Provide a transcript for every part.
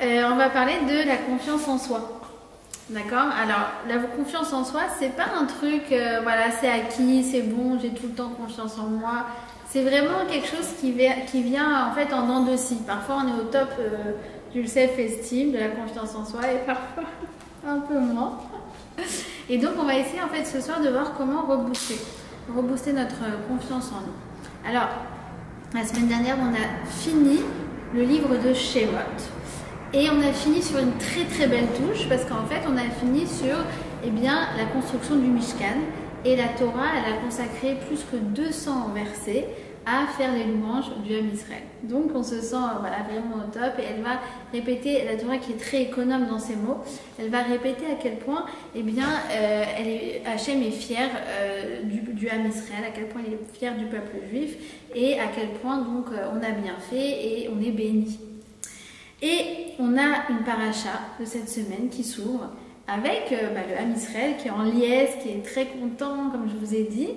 on va parler de la confiance en soi. D'accord? Alors, la confiance en soi, c'est pas un truc, voilà, c'est acquis, c'est bon, j'ai tout le temps confiance en moi. C'est vraiment quelque chose qui vient en fait en dents de scie. Parfois, on est au top du self-esteem, de la confiance en soi, et parfois un peu moins. Et donc, on va essayer en fait ce soir de voir comment rebooster notre confiance en nous. Alors, la semaine dernière, on a fini le livre de Shemot. Et on a fini sur une très très belle touche parce qu'en fait, on a fini sur la construction du Mishkan. Et la Torah, elle a consacré plus que 200 versets à faire les louanges du Ham Israël. Donc on se sent vraiment au top et elle va répéter, la Torah qui est très économe dans ses mots, elle va répéter à quel point Hachem est fier du Ham Israël, à quel point il est fier du peuple juif et à quel point donc on a bien fait et on est béni. Et on a une paracha de cette semaine qui s'ouvre avec le Ham Israël qui est en liesse, qui est très content, comme je vous ai dit,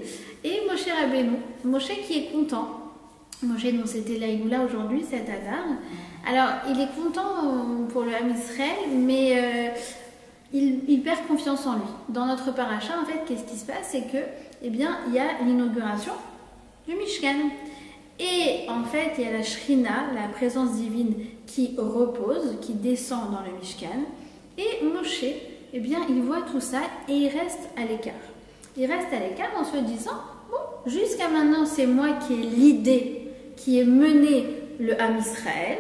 et Moshe Rabbeinu, Moshe qui est content. Moshe, dont c'était l'Aïloula aujourd'hui, cet Adar. Alors, il est content pour le Ham Israël, mais il perd confiance en lui. Dans notre paracha, en fait, qu'est-ce qui se passe? C'est que, il y a l'inauguration du Mishkan. Et en fait, il y a la Shrina, la présence divine, qui repose, qui descend dans le Mishkan. Et Moshe, il voit tout ça et il reste à l'écart. Il reste à l'écart en se disant, bon, jusqu'à maintenant, c'est moi qui ai l'idée, qui ai mené le Ham Israël.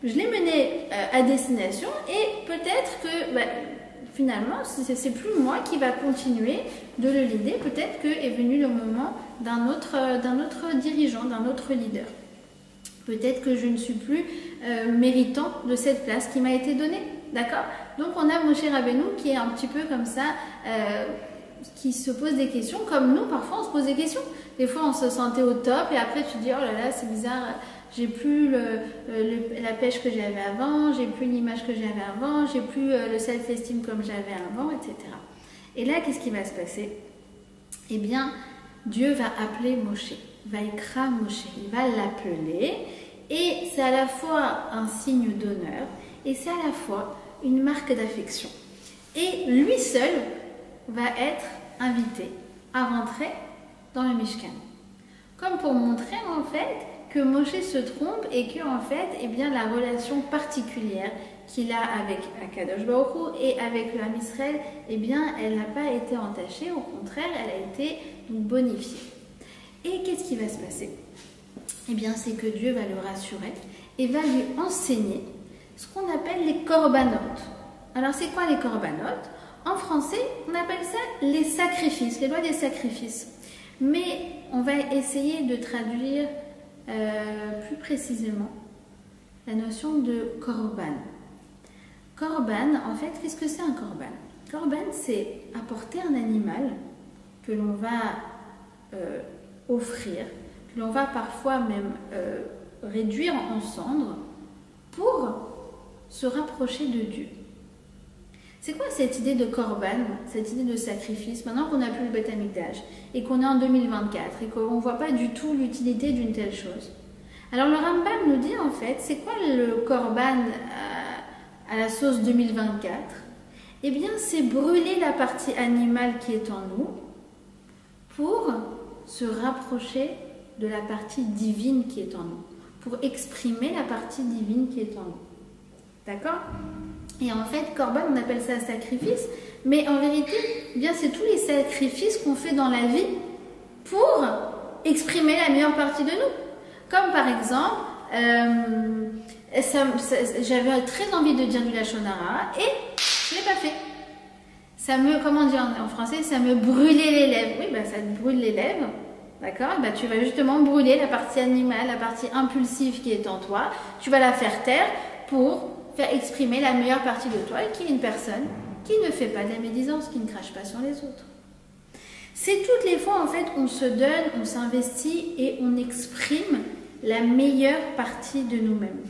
Je l'ai mené à destination et peut-être que finalement, c'est plus moi qui va continuer de le leader. Peut-être qu'est venu le moment d'un autre dirigeant, d'un autre leader. Peut-être que je ne suis plus méritant de cette place qui m'a été donnée. D'accord? Donc on a Moshe Rabbeinu qui est un petit peu comme ça, qui se pose des questions, comme nous parfois on se pose des questions. Des fois on se sentait au top et après tu te dis oh là là c'est bizarre, j'ai plus la pêche que j'avais avant, j'ai plus l'image que j'avais avant, j'ai plus le self-esteem comme j'avais avant, etc. Et là qu'est-ce qui va se passer? Dieu va appeler Moshe, Vaikra Moshe, il va l'appeler et c'est à la fois un signe d'honneur et c'est à la fois une marque d'affection. Et lui seul va être invité à rentrer dans le Mishkan. Comme pour montrer en fait que Moshe se trompe et que en fait, la relation particulière qu'il a avec Akadosh Baruch Hu et avec le Ham Israël, elle n'a pas été entachée, au contraire, elle a été donc bonifiée. Et qu'est-ce qui va se passer? C'est que Dieu va le rassurer et va lui enseigner ce qu'on appelle les corbanotes. Alors, c'est quoi les corbanotes? En français, on appelle ça les sacrifices, les lois des sacrifices. Mais on va essayer de traduire plus précisément la notion de korban. Korban, en fait, qu'est-ce que c'est un korban? Korban, c'est apporter un animal que l'on va offrir, que l'on va parfois même réduire en cendres pour se rapprocher de Dieu. C'est quoi cette idée de korban, cette idée de sacrifice, maintenant qu'on n'a plus le Beth Amikdash et qu'on est en 2024 et qu'on ne voit pas du tout l'utilité d'une telle chose? Alors le Rambam nous dit en fait, c'est quoi le korban à la sauce 2024? C'est brûler la partie animale qui est en nous pour se rapprocher de la partie divine qui est en nous, pour exprimer la partie divine qui est en nous. D'accord? Et en fait, korban, on appelle ça sacrifice, mais en vérité, c'est tous les sacrifices qu'on fait dans la vie pour exprimer la meilleure partie de nous. Comme par exemple, j'avais très envie de dire du Lachon Hara et je ne l'ai pas fait. Ça me, comment dire en français, ça me brûlait les lèvres. Oui, ça te brûle les lèvres. D'accord? Tu vas justement brûler la partie animale, la partie impulsive qui est en toi. Tu vas la faire taire pour faire exprimer la meilleure partie de toi et qui est une personne qui ne fait pas de la médisance, qui ne crache pas sur les autres. C'est toutes les fois en fait on se donne, on s'investit et on exprime la meilleure partie de nous-mêmes.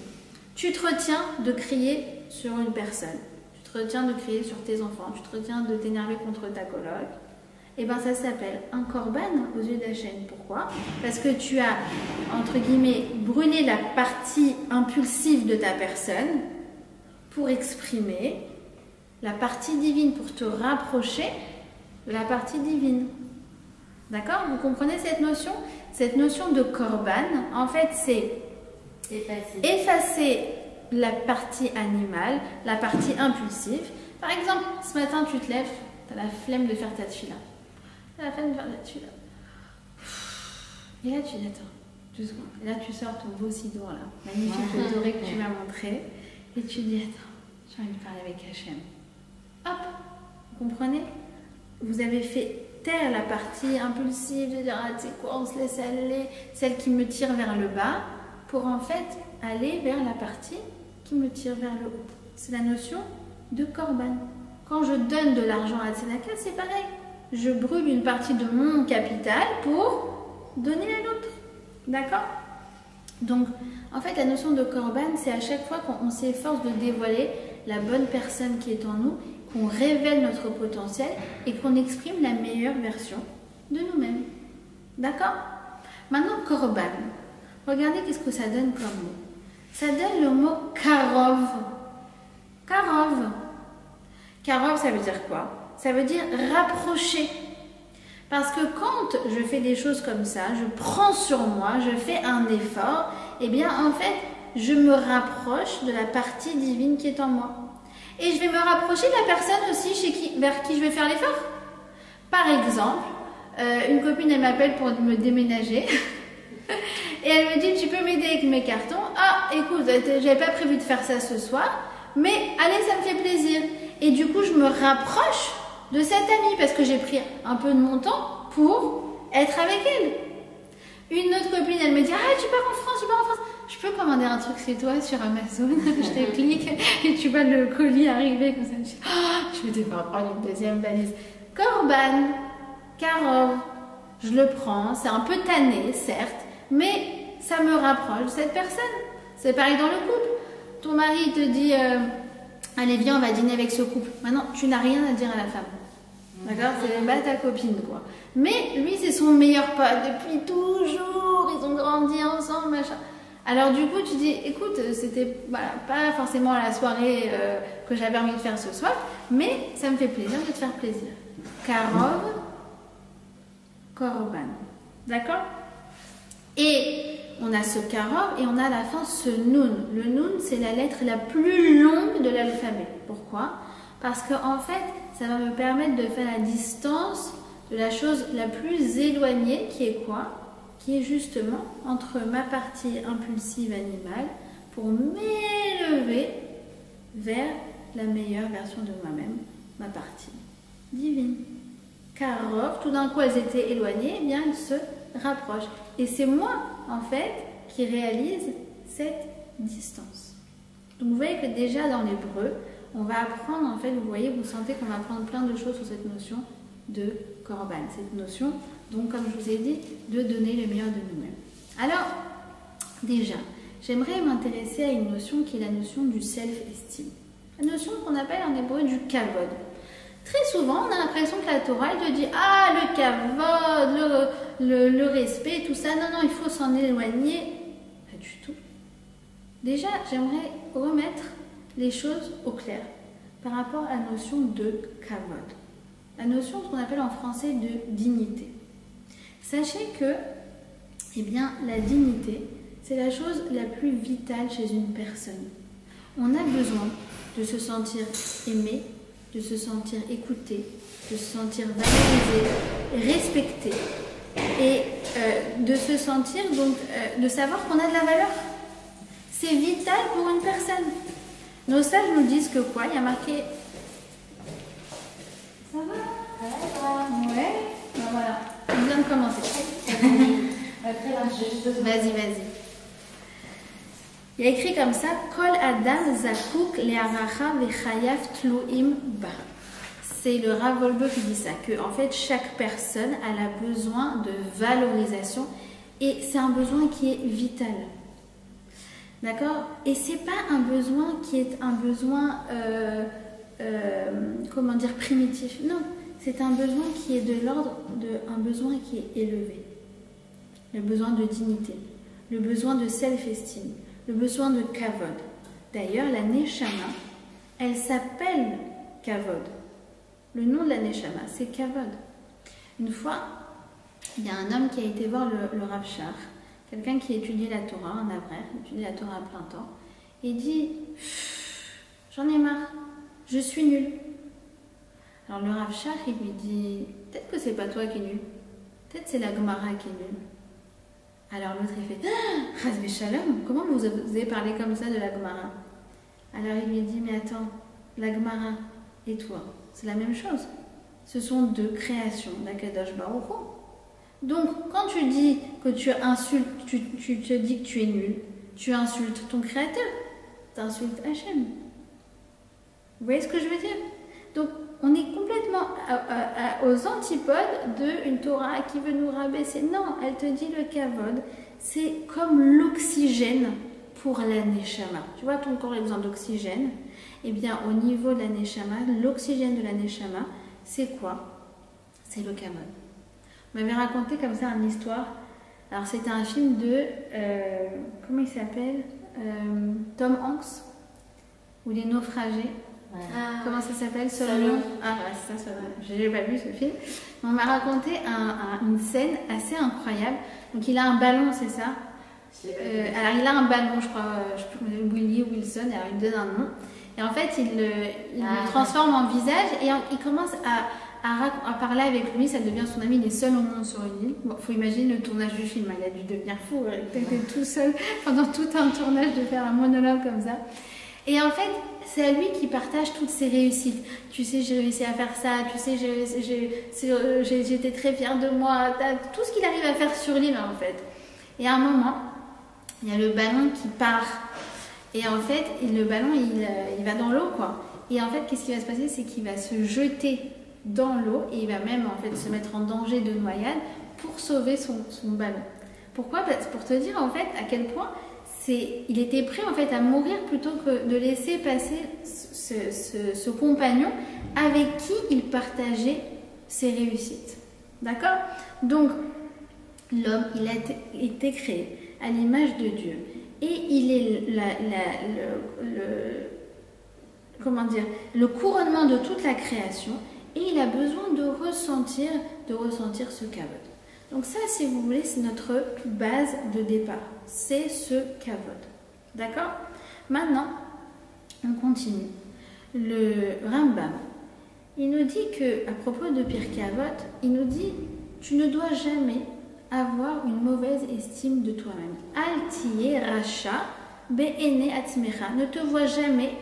Tu te retiens de crier sur une personne, tu te retiens de crier sur tes enfants, tu te retiens de t'énerver contre ta coloc. Ça s'appelle un korban aux yeux d'Hachem. Pourquoi? Parce que tu as, entre guillemets, brûlé la partie impulsive de ta personne pour exprimer la partie divine, pour te rapprocher de la partie divine. D'accord? Vous comprenez cette notion? Cette notion de korban, en fait, c'est effacer la partie animale, la partie impulsive. Par exemple, ce matin, tu te lèves, tu as la flemme de faire ta tefila. Tu as la flemme de faire ta tefila. Et là, tu dis, attends, 2 secondes. Et là, tu sors ton beau sidon, là, magnifique, doré que tu m'as montré. Et tu dis, attends, j'ai envie de parler avec Hachem. Hop, vous comprenez? Vous avez fait taire la partie impulsive, de dire, ah, tu sais quoi, on se laisse aller, celle qui me tire vers le bas, pour en fait aller vers la partie qui me tire vers le haut. C'est la notion de korban. Quand je donne de l'argent à Tzedaka, c'est pareil. Je brûle une partie de mon capital pour donner à l'autre. D'accord? Donc, en fait, la notion de korban, c'est à chaque fois qu'on s'efforce de dévoiler la bonne personne qui est en nous, qu'on révèle notre potentiel et qu'on exprime la meilleure version de nous-mêmes. D'accord? Maintenant, korban. Regardez qu'est-ce que ça donne comme mot. Ça donne le mot karov. Karov. Karov, ça veut dire quoi? Ça veut dire rapprocher. Parce que quand je fais des choses comme ça, je prends sur moi, je fais un effort, et bien en fait, je me rapproche de la partie divine qui est en moi. Et je vais me rapprocher de la personne aussi vers qui je vais faire l'effort. Par exemple, une copine, elle m'appelle pour me déménager. Et elle me dit, tu peux m'aider avec mes cartons? Ah, écoute, j'avais pas prévu de faire ça ce soir, mais allez, ça me fait plaisir. Et du coup, je me rapproche de cette amie parce que j'ai pris un peu de mon temps pour être avec elle. Une autre copine, elle me dit, ah, tu pars en France, je peux commander un truc chez toi sur Amazon? Je te clique et tu vois le colis arriver comme ça. Je dis, oh, je vais devoir prendre une deuxième valise. Korban, karov, je le prends, c'est un peu tanné, certes, mais ça me rapproche de cette personne. C'est pareil dans le couple. Ton mari te dit, allez viens, on va dîner avec ce couple. Maintenant, tu n'as rien à dire à la femme. D'accord? C'est pas ta copine, quoi. Mais lui, c'est son meilleur pote depuis toujours. Ils ont grandi ensemble, machin. Alors du coup, tu dis, écoute, c'était voilà, pas forcément la soirée que j'avais envie de faire ce soir, mais ça me fait plaisir de te faire plaisir. Karov, korban. D'accord? Et on a ce karov et on a à la fin ce nun. Le nun, c'est la lettre la plus longue de l'alphabet. Pourquoi? Parce qu'en fait, ça va me permettre de faire la distance de la chose la plus éloignée, qui est quoi? Qui est justement entre ma partie impulsive animale pour m'élever vers la meilleure version de moi-même, ma partie divine. Karov, tout d'un coup elles étaient éloignées, eh bien elles se rapprochent. Et c'est moi, en fait, qui réalise cette distance. Donc vous voyez que déjà dans l'hébreu, on va apprendre, en fait, vous voyez, vous sentez qu'on va apprendre plein de choses sur cette notion de korban, cette notion, donc comme je vous ai dit, de donner le meilleur de nous-mêmes. Alors, déjà, j'aimerais m'intéresser à une notion qui est la notion du self-esteem. La notion qu'on appelle en hébreu du kavod. Très souvent, on a l'impression que la Torah, elle te dit, ah, le kavod, le respect, tout ça. Non, non, il faut s'en éloigner. Pas du tout. Déjà, j'aimerais remettre les choses au clair par rapport à la notion de kavod. La notion, ce qu'on appelle en français de dignité. Sachez que, eh bien, la dignité, c'est la chose la plus vitale chez une personne. On a besoin de se sentir aimé, de se sentir écouté, de se sentir valorisé, respecté et de se sentir, donc, de savoir qu'on a de la valeur. C'est vital pour une personne. Nos sages nous disent que quoi? Il y a marqué... Ça va? Ouais. Ben voilà. On vient de commencer. Vas-y, vas-y. Il y a écrit comme ça, Kol Adam Zakouk Le'aracha Vechayav Tluim Ba. C'est le Rav Wolbe qui dit ça, que en fait chaque personne a besoin de valorisation et c'est un besoin qui est vital. D'accord? Et c'est pas un besoin qui est un besoin, comment dire, primitif. Non, c'est un besoin qui est de l'ordre d'un besoin qui est élevé. Le besoin de dignité, le besoin de self-esteem, le besoin de kavod. D'ailleurs, la neshama, elle s'appelle Kavod. Le nom de la Neshama, c'est Kavod. Une fois, il y a un homme qui a été voir le Rav Shach, quelqu'un qui étudiait la Torah, un avrère, étudiait la Torah à plein temps, et dit « J'en ai marre, je suis nul. » Alors le Rav Shach, il lui dit « Peut-être que c'est pas toi qui es nul, peut-être c'est la Gemara qui est nulle. » Alors l'autre, il fait « Chas v'shalom, comment vous avez parlé comme ça de la Gemara ?» Alors il lui dit « Mais attends, la Gemara et toi, c'est la même chose. Ce sont deux créations d'Akadosh Baruch Hu. Donc quand tu dis que tu insultes, tu te dis que tu es nul, tu insultes ton créateur, tu insultes Hachem. Vous voyez ce que je veux dire? Donc on est complètement aux antipodes d'une Torah qui veut nous rabaisser. Non, elle te dit le kavod, c'est comme l'oxygène pour la neshama. Tu vois, ton corps a besoin d'oxygène. Eh bien, au niveau de la neshama, l'oxygène de la neshama, c'est quoi? C'est le kavod. On m'avait raconté comme ça une histoire. Alors, c'était un film de... comment il s'appelle? Tom Hanks, ou Les Naufragés. Ouais. Comment ça s'appelle? Solomon. Ah, ouais, c'est ça, Solomon. Je n'ai pas vu ce film. On m'a raconté une scène assez incroyable. Donc, il a un ballon, c'est ça? Alors, il a un ballon, je crois, Willie Wilson, alors il donne un nom. Et en fait, il le transforme en visage et il commence à parler avec lui. Ça devient son ami. Il est seul au monde sur une île. Bon, faut imaginer le tournage du film. Il a dû devenir fou. Il était tout seul pendant tout un tournage de faire un monologue comme ça. Et en fait, c'est à lui qui partage toutes ses réussites. Tu sais, j'ai réussi à faire ça. Tu sais, j'étais très fière de moi. Tout ce qu'il arrive à faire sur l'île, en fait. Et à un moment, il y a le ballon qui part. Et en fait, le ballon, il va dans l'eau, quoi. Et en fait, qu'est-ce qui va se passer? C'est qu'il va se jeter dans l'eau et il va même, en fait, se mettre en danger de noyade pour sauver son ballon. Pourquoi? Pour te dire, en fait, à quel point... il était prêt en fait à mourir plutôt que de laisser passer ce compagnon avec qui il partageait ses réussites. D'accord? Donc, l'homme, il a été créé à l'image de Dieu. Et il est le couronnement de toute la création. Et il a besoin de ressentir ce kavod. Donc ça, si vous voulez, c'est notre base de départ. C'est ce kavod. D'accord? Maintenant, on continue. Le Rambam, il nous dit que, à propos de Pirkei Avot, il nous dit, tu ne dois jamais avoir une mauvaise estime de toi-même. Al tiye racha be'ene atzmecha. Ne te vois jamais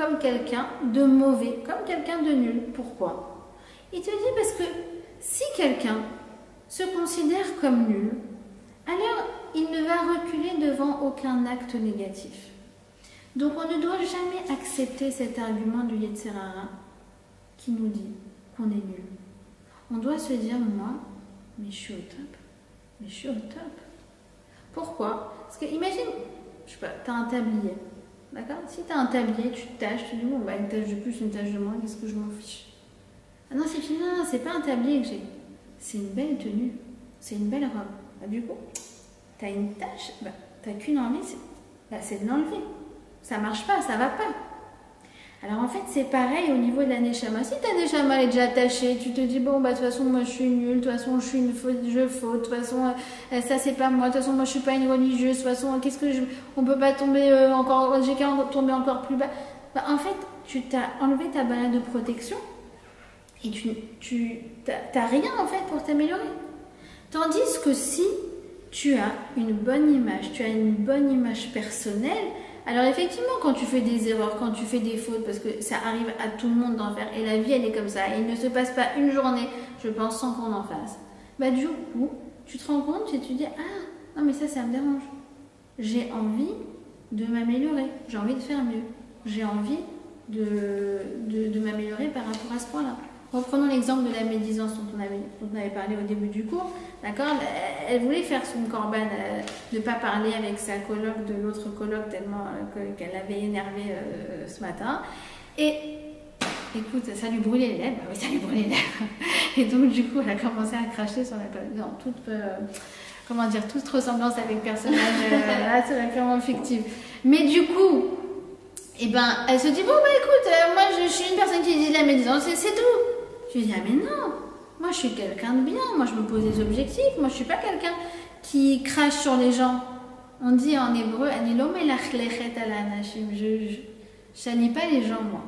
comme quelqu'un de mauvais, comme quelqu'un de nul. Pourquoi? Il te dit parce que si quelqu'un se considère comme nul, alors il ne va reculer devant aucun acte négatif. Donc on ne doit jamais accepter cet argument du Yetzer Hara qui nous dit qu'on est nul. On doit se dire, moi, mais je suis au top. Mais je suis au top. Pourquoi? Parce que imagine, je sais pas, tu as un tablier. D'accord? Si tu as un tablier, tu te tâches, tu dis, bon, bah, une tâche de plus, une tâche de moins, qu'est-ce que je m'en fiche? Ah non, si tu dis, non, c'est pas un tablier que j'ai. C'est une belle tenue, c'est une belle robe. Bah, du coup, tu as une tâche, bah, tu n'as qu'une envie, c'est de l'enlever. Ça ne marche pas, ça ne va pas. Alors en fait, c'est pareil au niveau de la Neshama. Si ta Neshama est déjà attachée, tu te dis, bon, bah, de toute façon, moi je suis nulle, de toute façon, je suis une faute, je faute, de toute façon, ça c'est pas moi, de toute façon, moi je suis pas une religieuse, de toute façon, on peut pas tomber encore, j'ai qu'à tomber encore plus bas. Bah, en fait, tu t'as enlevé ta barrière de protection. Et tu n'as rien en fait pour t'améliorer. Tandis que si tu as une bonne image, tu as une bonne image personnelle, alors effectivement quand tu fais des erreurs, quand tu fais des fautes, parce que ça arrive à tout le monde d'en faire, et la vie elle est comme ça, et il ne se passe pas une journée, je pense, sans qu'on en fasse. Bah du coup, tu te rends compte et tu dis, ah, non mais ça me dérange. J'ai envie de m'améliorer, j'ai envie de faire mieux, j'ai envie de m'améliorer par rapport à ce point-là. Reprenons l'exemple de la médisance dont on avait parlé au début du cours. D'accord? Elle voulait faire son corban, ne pas parler avec sa coloc de l'autre coloc tellement qu'elle l'avait énervé ce matin. Et écoute, ça lui brûlait les lèvres. Oui, ça lui brûlait les lèvres. Et donc du coup, elle a commencé à cracher sur la coloc. Non, toute ressemblance avec le personnage, là, c'est vraiment fictif. Mais du coup, Et ben, elle se dit, bon, bah écoute, moi je suis une personne qui dit la médisance, c'est tout. Je lui dis, ah mais non, moi je suis quelqu'un de bien, moi je me pose des objectifs, moi je suis pas quelqu'un qui crache sur les gens. On dit en hébreu, je salis pas les gens, moi.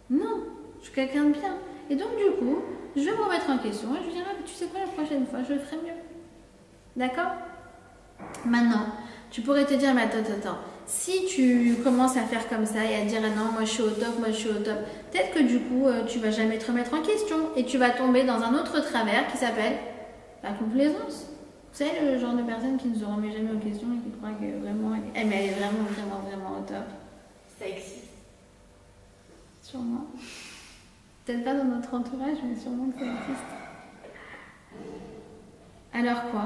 Non, je suis quelqu'un de bien. Et donc du coup, je vais me remettre en question et je lui dirai, tu sais quoi, la prochaine fois, je le ferai mieux. D'accord? Maintenant, tu pourrais te dire, mais attends, si tu commences à faire comme ça et à dire, ah non, moi je suis au top, peut-être que du coup, tu vas jamais te remettre en question et tu vas tomber dans un autre travers qui s'appelle la complaisance. Vous savez, le genre de personne qui ne se remet jamais en question et qui croit que vraiment, elle est vraiment au top. Ça existe. Sûrement. Peut-être pas dans notre entourage, mais sûrement que ça existe. Alors quoi?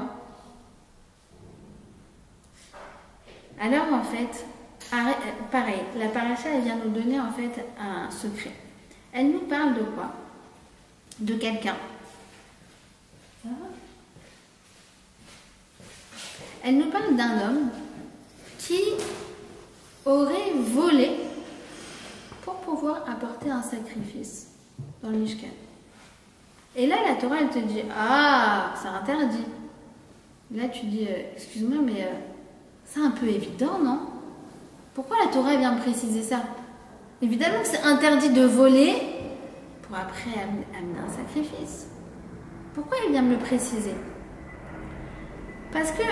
Alors en fait, pareil, la paracha, elle vient nous donner en fait un secret. Elle nous parle de quoi? De quelqu'un. Ça va? Elle nous parle d'un homme qui aurait volé pour pouvoir apporter un sacrifice dans le Mishkan. Et là, la Torah, elle te dit, ah, c'est interdit. Là, tu dis, excuse-moi, mais c'est un peu évident, non? Pourquoi la Torah vient me préciser ça? Évidemment que c'est interdit de voler pour après amener un sacrifice. Pourquoi elle vient me le préciser? Parce que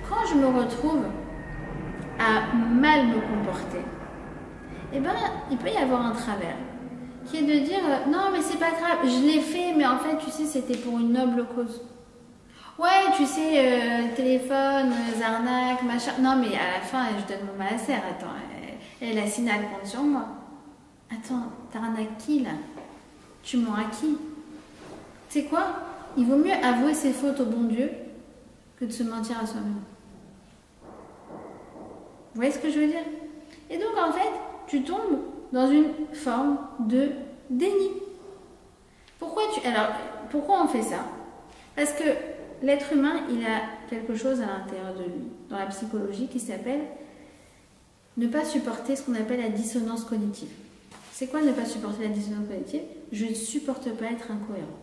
quand je me retrouve à mal me comporter, eh ben, il peut y avoir un travers qui est de dire non mais c'est pas grave, je l'ai fait mais en fait tu sais c'était pour une noble cause. Ouais tu sais téléphone, arnaque, machin, non mais à la fin je donne mon malacer, attends, elle a signé un compte sur moi. Attends, t'arnaques qui là? Tu mens à qui? Tu sais quoi? Il vaut mieux avouer ses fautes au bon Dieu que de se mentir à soi-même. Vous voyez ce que je veux dire? Et donc en fait, tu tombes dans une forme de déni. Pourquoi on fait ça? Parce que l'être humain, il a quelque chose à l'intérieur de lui, dans la psychologie, qui s'appelle ne pas supporter ce qu'on appelle la dissonance cognitive. C'est quoi ne pas supporter la dissonance cognitive? Je ne supporte pas être incohérent.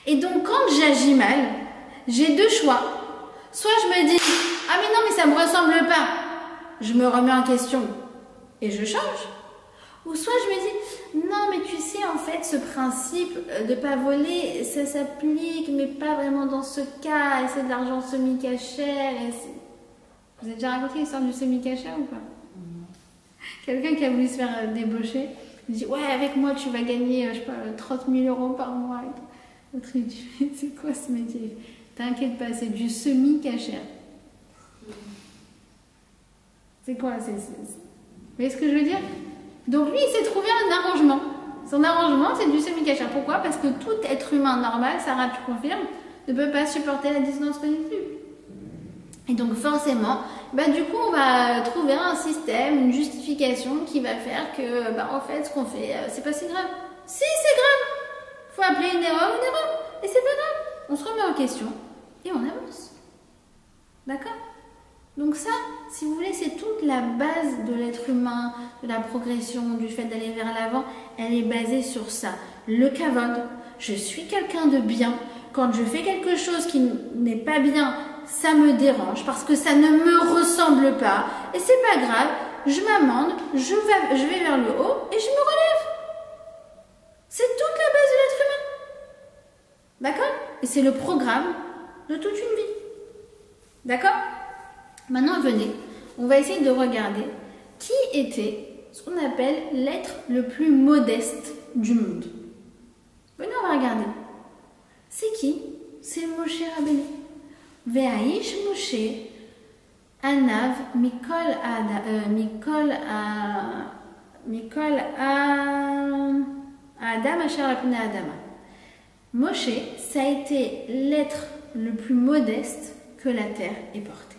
Et donc quand j'agis mal, j'ai deux choix. Soit je me dis, ah mais non mais ça ne me ressemble pas, je me remets en question et je change. Ou soit je me dis, non mais tu sais en fait ce principe de pas voler, ça s'applique mais pas vraiment dans ce cas, et c'est de l'argent semi-cachère. Vous avez déjà raconté l'histoire du semi-cachère ou pas? Quelqu'un qui a voulu se faire débaucher, il dit, ouais avec moi tu vas gagner, je sais pas, 30 000 € par mois. L'autre il dit, c'est quoi ce métier? T'inquiète pas, c'est du semi-cachère. C'est quoi? Vous voyez ce que je veux dire? Donc lui, il s'est trouvé un arrangement. Son arrangement, c'est du semi-cachère. Pourquoi? Parce que tout être humain normal, Sarah, tu confirmes, ne peut pas supporter la dissonance cognitive. Et donc forcément, du coup, on va trouver un système, une justification qui va faire que, en fait, ce qu'on fait, c'est pas si grave. Si, c'est grave. Faut appeler une erreur. Et c'est pas grave. On se remet en question et on avance. D'accord? Donc ça, si vous voulez, c'est toute la base de l'être humain, de la progression, du fait d'aller vers l'avant. Elle est basée sur ça. Le kavod, je suis quelqu'un de bien. Quand je fais quelque chose qui n'est pas bien, ça me dérange parce que ça ne me ressemble pas. Et c'est pas grave, je m'amende, je vais vers le haut et je me relève. C'est toute la base de l'être humain. D'accord? Et c'est le programme de toute une vie. D'accord? Maintenant, venez, on va essayer de regarder qui était ce qu'on appelle l'être le plus modeste du monde. Venez, on va regarder. C'est qui? C'est Moshe Rabbeinu. Ve'aish Moshe anav mikol Adam asher al pnei adama. Moshe, ça a été l'être le plus modeste que la terre ait porté.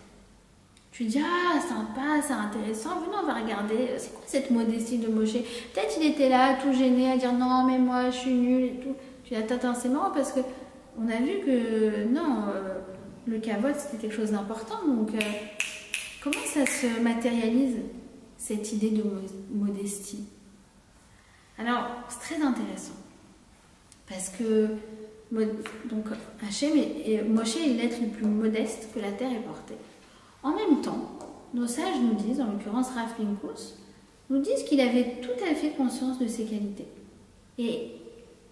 Tu dis, ah, sympa, c'est intéressant. Venez, on va regarder, c'est quoi cette modestie de Moshe? Peut-être il était là, tout gêné, à dire, non, mais moi, je suis nul et tout. Tu dis, attends, c'est marrant parce que on a vu que, non, le kavod, c'était quelque chose d'important. Donc, comment ça se matérialise? cette idée de modestie? Alors, c'est très intéressant. Parce que donc, Hachem et Moshe est l'être le plus modeste que la terre ait porté. En même temps, nos sages nous disent, en l'occurrence Rav Pinkus, nous disent qu'il avait tout à fait conscience de ses qualités. Et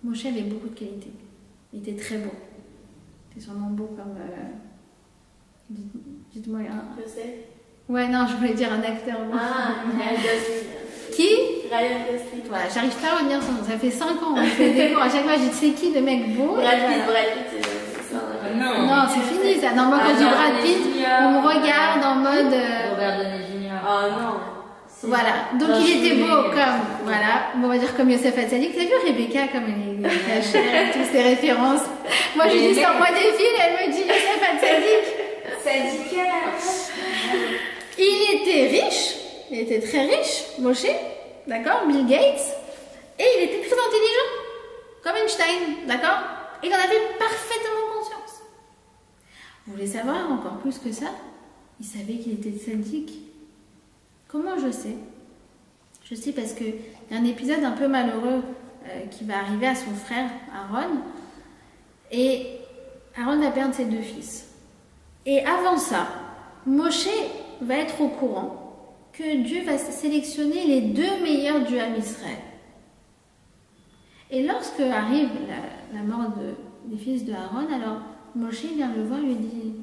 Moshe avait beaucoup de qualités. Il était très beau. Il était sûrement beau comme... dites-moi un... Je sais. Ouais, non, je voulais dire un acteur. Ah, Ryan Gosling. Qui? Ryan Gosling. Voilà, j'arrive pas à retenir son nom. Ça fait 5 ans, on fait des cours. À chaque fois, je dis c'est qui le mec beau? Brad Pitt, c'est ça. Non, c'est fini ça. Non, moi quand je dis Brad Pitt, on me regarde en mode. Robert Downey Jr. Oh non. Voilà, donc il était beau comme. Voilà, on va dire comme Youssef Hatzadik. T'as vu Rebecca comme elle est cachée, toutes ces références? Moi je dis sur moi des films, elle me dit Youssef Hatzadik. Ça dit quelle? Il était riche, il était très riche, Moshe, d'accord, Bill Gates, et il était très intelligent, comme Einstein, d'accord? Et il en avait parfaitement conscience. Vous voulez savoir encore plus que ça? Il savait qu'il était sadique. Comment je sais? Je sais parce qu'il y a un épisode un peu malheureux qui va arriver à son frère Aaron, et Aaron va perdre ses 2 fils. Et avant ça, Moshe va être au courant que Dieu va sélectionner les 2 meilleurs du Ham Israël. Et lorsque arrive la mort des fils de Aaron, alors Moshe vient le voir et lui dit,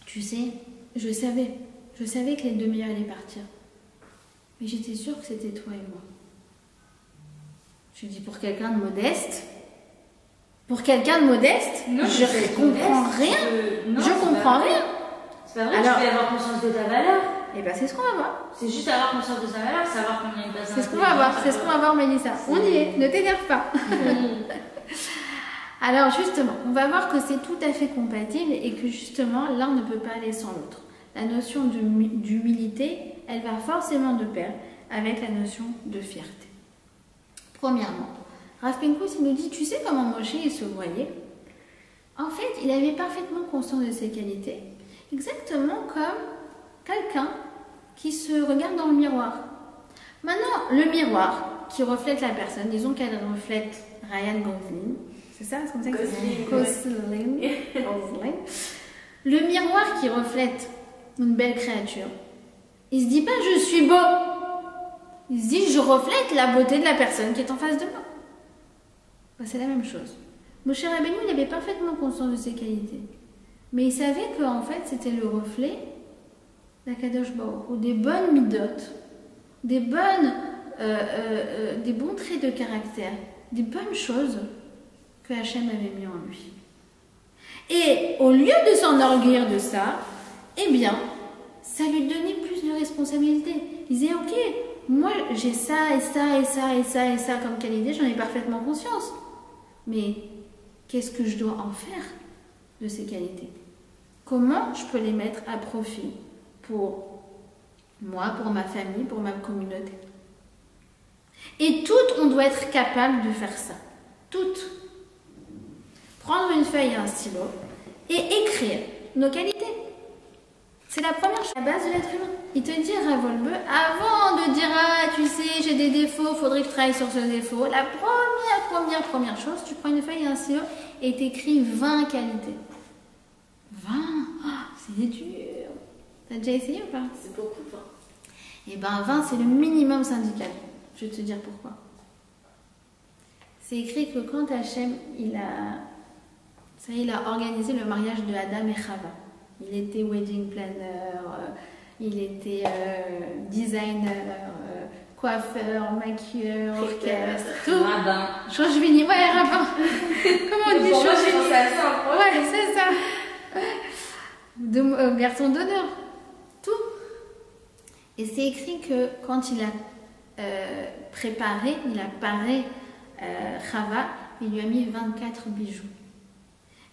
tu sais, je savais que les 2 meilleurs allaient partir, mais j'étais sûre que c'était toi et moi. Je lui dis, pour quelqu'un de modeste, non, je comprends rien. Je comprends rien. C'est pas vrai, alors, tu peux avoir conscience de ta valeur. Et bien c'est ce qu'on va voir. C'est juste avoir conscience de sa valeur, savoir combien une personne. C'est ce qu'on va voir, c'est ce qu'on va voir, Mélissa. On y est, ne t'énerve pas. Alors justement, on va voir que c'est tout à fait compatible et que justement l'un ne peut pas aller sans l'autre. La notion d'humilité, elle va forcément de pair avec la notion de fierté. Premièrement, Rav Pinkus il nous dit, tu sais comment Moshe il se voyait? En fait, il avait parfaitement conscience de ses qualités, exactement comme quelqu'un qui se regarde dans le miroir. Maintenant, le miroir qui reflète la personne, disons qu'elle reflète Ryan Gosling, c'est ça, c'est comme ça que c'est Gosling. Le miroir qui reflète une belle créature, il se dit pas je suis beau, il se dit je reflète la beauté de la personne qui est en face de moi. Ben, c'est la même chose. Moshe Rabbeinu, il avait parfaitement conscience de ses qualités, mais il savait qu'en fait c'était le reflet d'Akadosh Baruch Hu, des bonnes midotes, des bons traits de caractère, des bonnes choses que Hachem avait mis en lui. Et au lieu de s'enorgueillir de ça, eh bien, ça lui donnait plus de responsabilité. Il disait, ok, moi j'ai ça et ça et ça et ça et ça comme qualité, j'en ai parfaitement conscience. Mais qu'est-ce que je dois en faire de ces qualités? Comment je peux les mettre à profit pour moi, pour ma famille, pour ma communauté? Et toutes, on doit être capable de faire ça. Toutes. Prendre une feuille et un stylo et écrire nos qualités. C'est la première chose, la base de l'être humain. Il te dit, Ravolbeu, avant de dire, ah, tu sais, j'ai des défauts, faudrait que je travaille sur ce défaut, la première chose, tu prends une feuille et un stylo et t'écris 20 qualités. 20 oh, c'est dur. T'as déjà essayé ou pas? C'est beaucoup, 20. Eh bien, 20, c'est le minimum syndical. Je vais te dire pourquoi. C'est écrit que quand Hachem, il a organisé le mariage de Adam et Chava. Il était wedding planner, il était designer, coiffeur, maquilleur, orchestre, tout. Rabbin. Changevini, ouais, rabbin. Comment on dit changevini? Ouais, c'est ça. Garçon d'honneur. Tout. Et c'est écrit que quand il a préparé, il a paré Chava, il lui a mis 24 bijoux.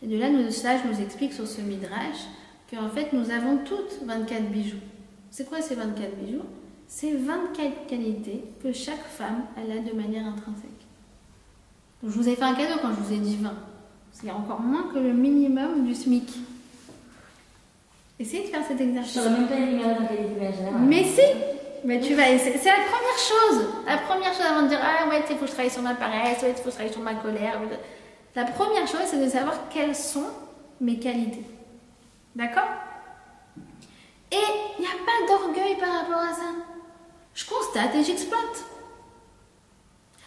Et de là, nos sages nous expliquent sur ce midrash qu'en fait, nous avons toutes 24 bijoux. C'est quoi ces 24 bijoux? C'est 24 qualités que chaque femme, elle a de manière intrinsèque. Donc, je vous ai fait un cadeau quand je vous ai dit 20. C'est encore moins que le minimum du SMIC. Essayez de faire cet exercice. Je ne saurais même pas énumérer dans qualité, mais en général. Mais si, Mais tu vas, c'est la première chose. La première chose avant de dire, ah ouais, il faut que je travaille sur ma paresse, ouais, il faut que je travaille sur ma colère. La première chose, c'est de savoir quelles sont mes qualités. D'accord? Et il n'y a pas d'orgueil par rapport à ça. Je constate et j'exploite.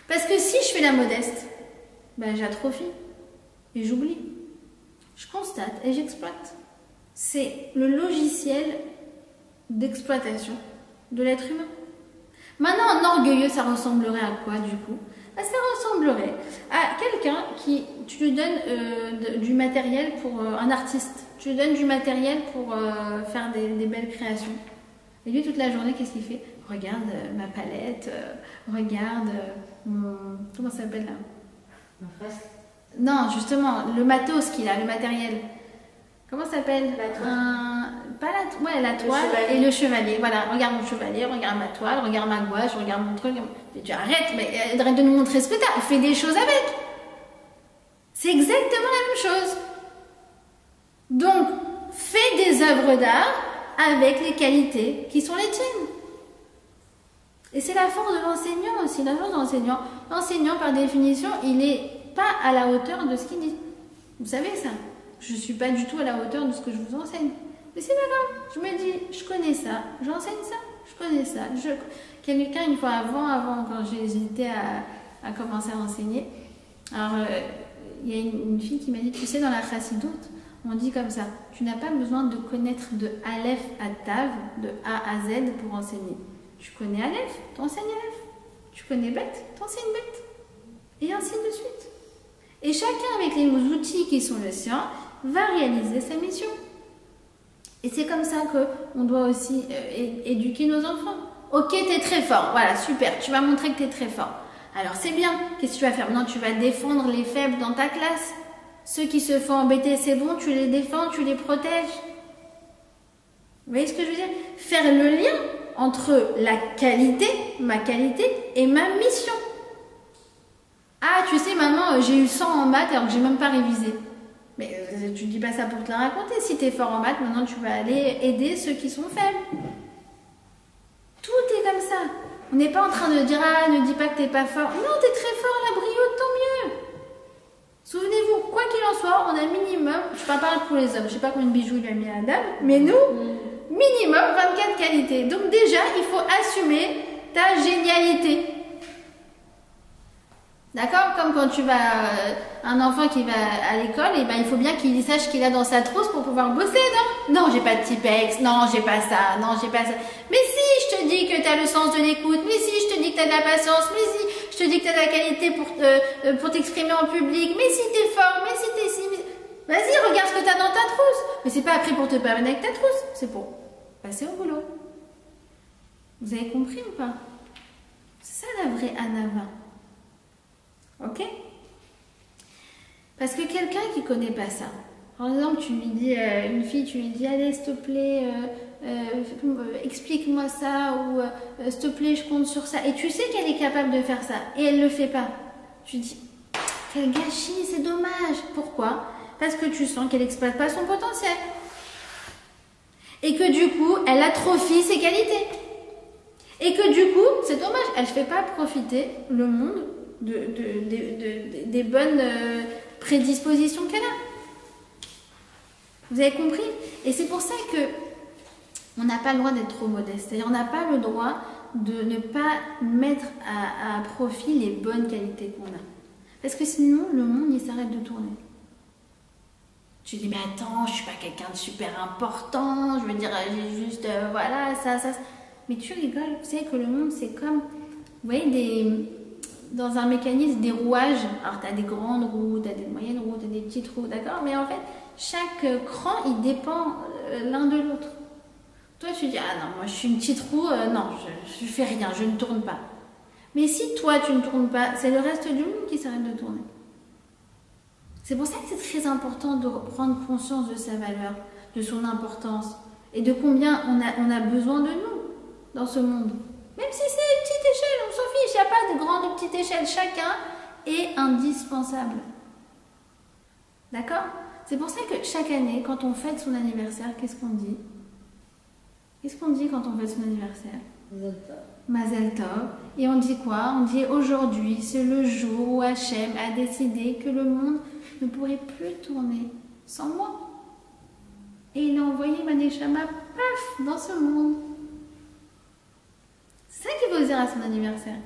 Parce que si je fais la modeste, ben j'atrophie et j'oublie. Je constate et j'exploite. C'est le logiciel d'exploitation de l'être humain. Maintenant, un orgueilleux, ça ressemblerait à quoi du coup? Ben, ça ressemblerait à quelqu'un qui, tu lui donnes du matériel pour un artiste. Tu lui donnes du matériel pour faire des belles créations. Et lui, toute la journée, qu'est-ce qu'il fait? Regarde ma palette, regarde mon... Comment ça s'appelle là? Ma face. Non, justement, le matos qu'il a, le matériel. Comment ça s'appelle? La toile. Pas la, ouais, la toile et le chevalier. Voilà, regarde mon chevalier, regarde ma toile, regarde ma gouache, regarde mon truc. Et tu arrêtes, mais arrête de nous montrer ce que t'as. Fais des choses avec. C'est exactement la même chose. Donc, fais des œuvres d'art avec les qualités qui sont les tiennes. Et c'est la force de l'enseignant aussi, la force de l'enseignant. L'enseignant, par définition, il n'est pas à la hauteur de ce qu'il dit. Vous savez ça? Je ne suis pas du tout à la hauteur de ce que je vous enseigne. Mais c'est pas grave. Je me dis, je connais ça, j'enseigne ça, je connais ça. Quelqu'un, une fois avant quand j'ai hésité à commencer à enseigner, alors il y a une fille qui m'a dit, tu sais, dans la chassidoute, on dit comme ça, tu n'as pas besoin de connaître de Aleph à Tav, de A à Z pour enseigner. Tu connais Aleph, t'enseignes Aleph. Tu connais Bet, t'enseignes Bet. Et ainsi de suite. Et chacun, avec les outils qui sont les siens, va réaliser sa mission. Et c'est comme ça qu'on doit aussi éduquer nos enfants. Ok, t'es très fort, voilà, super, tu vas montrer que t'es très fort. Alors c'est bien, qu'est-ce que tu vas faire? Non, tu vas défendre les faibles dans ta classe. Ceux qui se font embêter, c'est bon, tu les défends, tu les protèges. Vous voyez ce que je veux dire? Faire le lien entre la qualité, ma qualité, et ma mission. Ah, tu sais, maman, j'ai eu 100 en maths alors que j'ai même pas révisé. Mais tu dis pas ça pour te la raconter. Si tu es fort en maths, maintenant tu vas aller aider ceux qui sont faibles. Tout est comme ça. On n'est pas en train de dire, ah, ne dis pas que t'es pas fort. Non, t'es très fort, la brio, tant mieux. Souvenez-vous, quoi qu'il en soit, on a minimum, je parle pas pour les hommes, je sais pas combien de bijoux il a mis à la dame, mais nous, minimum 24 qualités. Donc déjà, il faut assumer ta génialité. D'accord? Comme quand tu vas, un enfant qui va à l'école, et ben il faut bien qu'il sache qu'il a dans sa trousse pour pouvoir bosser, non? Non, j'ai pas de Tipex, non, j'ai pas ça, non, j'ai pas ça. Mais si je te dis que tu as le sens de l'écoute, mais si je te dis que tu as de la patience, mais si je te dis que tu as de la qualité pour t'exprimer en public, mais si tu es fort, mais si tu es si... Vas-y, regarde ce que tu as dans ta trousse. Mais c'est pas appris pour te permettre avec ta trousse, c'est pour passer au boulot. Vous avez compris ou pas? C'est ça la vraie Anava. Ok? Parce que quelqu'un qui ne connaît pas ça, par exemple, tu lui dis, une fille, tu lui dis, allez, s'il te plaît, explique-moi ça, ou s'il te plaît, je compte sur ça. Et tu sais qu'elle est capable de faire ça, et elle ne le fait pas. Tu dis, quel gâchis, c'est dommage. Pourquoi? Parce que tu sens qu'elle n'exploite pas son potentiel. Et que du coup, elle atrophie ses qualités. Et que du coup, c'est dommage, elle ne fait pas profiter le monde des bonnes prédispositions qu'elle a. Vous avez compris? Et c'est pour ça que on n'a pas le droit d'être trop modeste. C'est-à-dire, on n'a pas le droit de ne pas mettre à profit les bonnes qualités qu'on a. Parce que sinon, le monde, il s'arrête de tourner. Tu dis, mais attends, je suis pas quelqu'un de super important, je veux dire, j'ai juste, voilà, ça. Mais tu rigoles, vous savez que le monde, c'est comme, vous voyez, dans un mécanisme, des rouages. Alors, tu as des grandes roues, tu as des moyennes roues, tu as des petites roues, d'accord? Mais en fait, chaque cran, il dépend l'un de l'autre. Toi, tu dis, ah non, moi, je suis une petite roue, non, je fais rien, je ne tourne pas. Mais si toi, tu ne tournes pas, c'est le reste du monde qui s'arrête de tourner. C'est pour ça que c'est très important de prendre conscience de sa valeur, de son importance, et de combien on a besoin de nous dans ce monde. Même si c'est une petite échelle, on s'en fiche, il n'y a pas de grande ou petite échelle, chacun est indispensable. D'accord? C'est pour ça que chaque année, quand on fête son anniversaire, qu'est-ce qu'on dit? Qu'est-ce qu'on dit quand on fête son anniversaire? Mazel Tov. Et on dit quoi? On dit aujourd'hui, c'est le jour où Hachem a décidé que le monde ne pourrait plus tourner sans moi. Et il a envoyé ma Neshama, paf, dans ce monde. C'est ça qu'il faut dire à son anniversaire,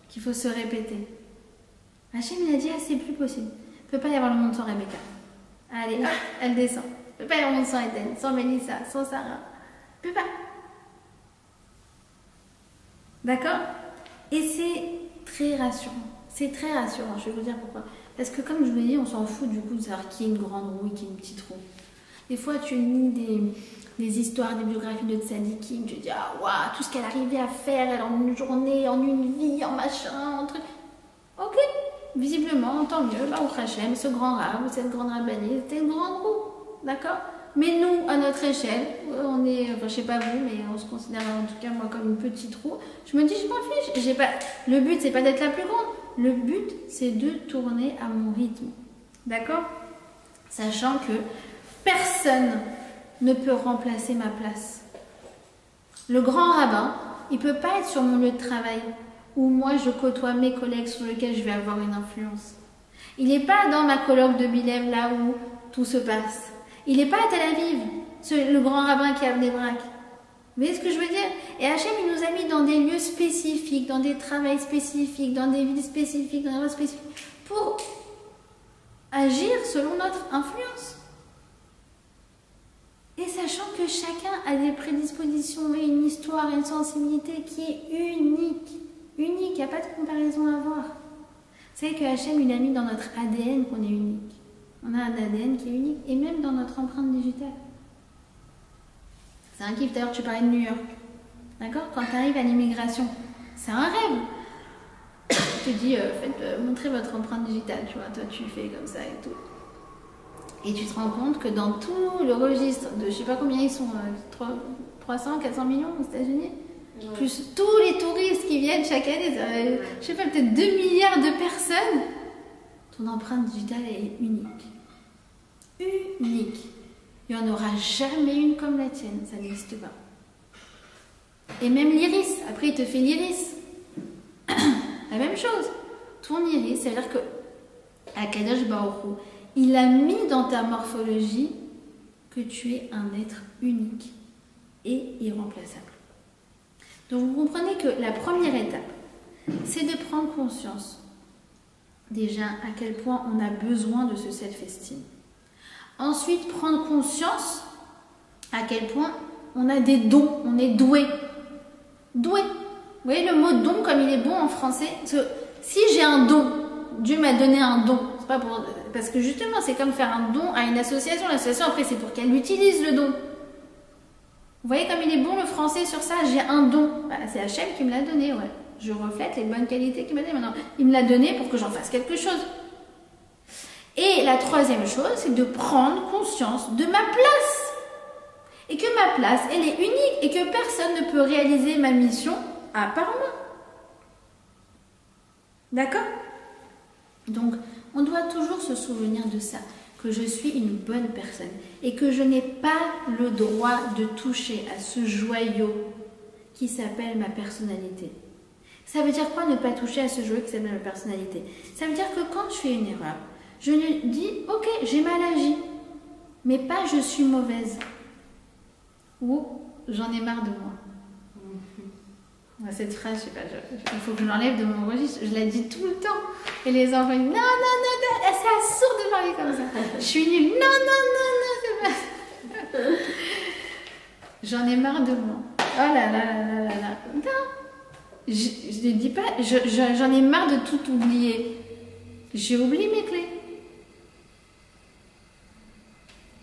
qu'il faut se répéter. Hachem, il a dit, ah, c'est plus possible. Il ne peut pas y avoir le monde sans Rebecca. Allez, hop, elle descend. Il ne peut pas y avoir le monde sans Eden, sans Mélissa, sans Sarah. Il ne peut pas. D'accord? Et c'est très rassurant. C'est très rassurant, je vais vous dire pourquoi. Parce que comme je vous l'ai dit, on s'en fout du coup de savoir qui est une grande roue et qui est une petite roue. Des fois, tu lis des histoires, des biographies de tzadikim, tu te dis, ah waouh, tout ce qu'elle arrivait à faire, en une journée, en une vie, en machin, en truc. Ok, visiblement, tant mieux, bah, au Hachem, ce grand rab ou cette grande rabbinite, c'était une grande roue, d'accord? Mais nous, à notre échelle, on est, enfin, je sais pas vous, mais on se considère en tout cas moi comme une petite roue. Je me dis, je m'en fiche. Le but, c'est pas d'être la plus grande. Le but, c'est de tourner à mon rythme. D'accord? Sachant que personne ne peut remplacer ma place. Le grand rabbin, il peut pas être sur mon lieu de travail où moi je côtoie mes collègues sur lesquels je vais avoir une influence. Il n'est pas dans ma colloque de Bilem, là où tout se passe. Il n'est pas à Tel Aviv, le grand rabbin qui a des braques. Vous voyez ce que je veux dire? Et Hachem, il nous a mis dans des lieux spécifiques, dans des travails spécifiques, dans des villes spécifiques, dans des endroits spécifiques, pour agir selon notre influence. Et sachant que chacun a des prédispositions et une histoire et une sensibilité qui est unique. Unique, il n'y a pas de comparaison à avoir. Vous savez que Hachem, il a mis dans notre ADN qu'on est unique. On a un ADN qui est unique, et même dans notre empreinte digitale. C'est un kiff. D'ailleurs, tu parlais de New York. D'accord? Quand tu arrives à l'immigration, c'est un rêve. Je te dis, montrez votre empreinte digitale, tu vois. Toi, tu fais comme ça et tout. Et tu te rends compte que dans tout le registre de, je sais pas combien ils sont, 300, 400 millions aux États-Unis, ouais. Plus tous les touristes qui viennent chaque année, je sais pas, peut-être 2 milliards de personnes, ton empreinte digitale est unique. Unique. Il n'y en aura jamais une comme la tienne, ça n'existe pas. Et même l'iris, après il te fait l'iris. La même chose. Ton iris, ça veut dire que Akadosh Baruch Hu, il a mis dans ta morphologie que tu es un être unique et irremplaçable. Donc vous comprenez que la première étape, c'est de prendre conscience déjà à quel point on a besoin de ce self-esteem. Ensuite, prendre conscience à quel point on a des dons, on est doué. Doué. Vous voyez le mot don comme il est bon en français? Parce que si j'ai un don, Dieu m'a donné un don. C'est pas pour... Parce que justement, c'est comme faire un don à une association. L'association, après, c'est pour qu'elle utilise le don. Vous voyez comme il est bon le français sur ça? J'ai un don. Bah, c'est Hachem qui me l'a donné, ouais. Je reflète les bonnes qualités qu'il m'a donné. Maintenant, il me l'a donné pour que j'en fasse quelque chose. Et la troisième chose, c'est de prendre conscience de ma place. Et que ma place, elle est unique et que personne ne peut réaliser ma mission à part moi. D'accord? Donc, on doit toujours se souvenir de ça, que je suis une bonne personne et que je n'ai pas le droit de toucher à ce joyau qui s'appelle ma personnalité. Ça veut dire quoi ne pas toucher à ce joyau qui s'appelle ma personnalité? Ça veut dire que quand je fais une erreur, je me dis, ok, j'ai mal agi, mais pas je suis mauvaise. Ou j'en ai marre de moi. Cette phrase, je sais pas, il faut que je l'enlève de mon registre. Je la dis tout le temps. Et les enfants disent, non, c'est absurde de parler comme ça. Je suis nulle. Non, c'est pas... J'en ai marre de moi. Oh là là. Non. Je ne dis pas, j'en ai marre de tout oublier. J'ai oublié mes clés.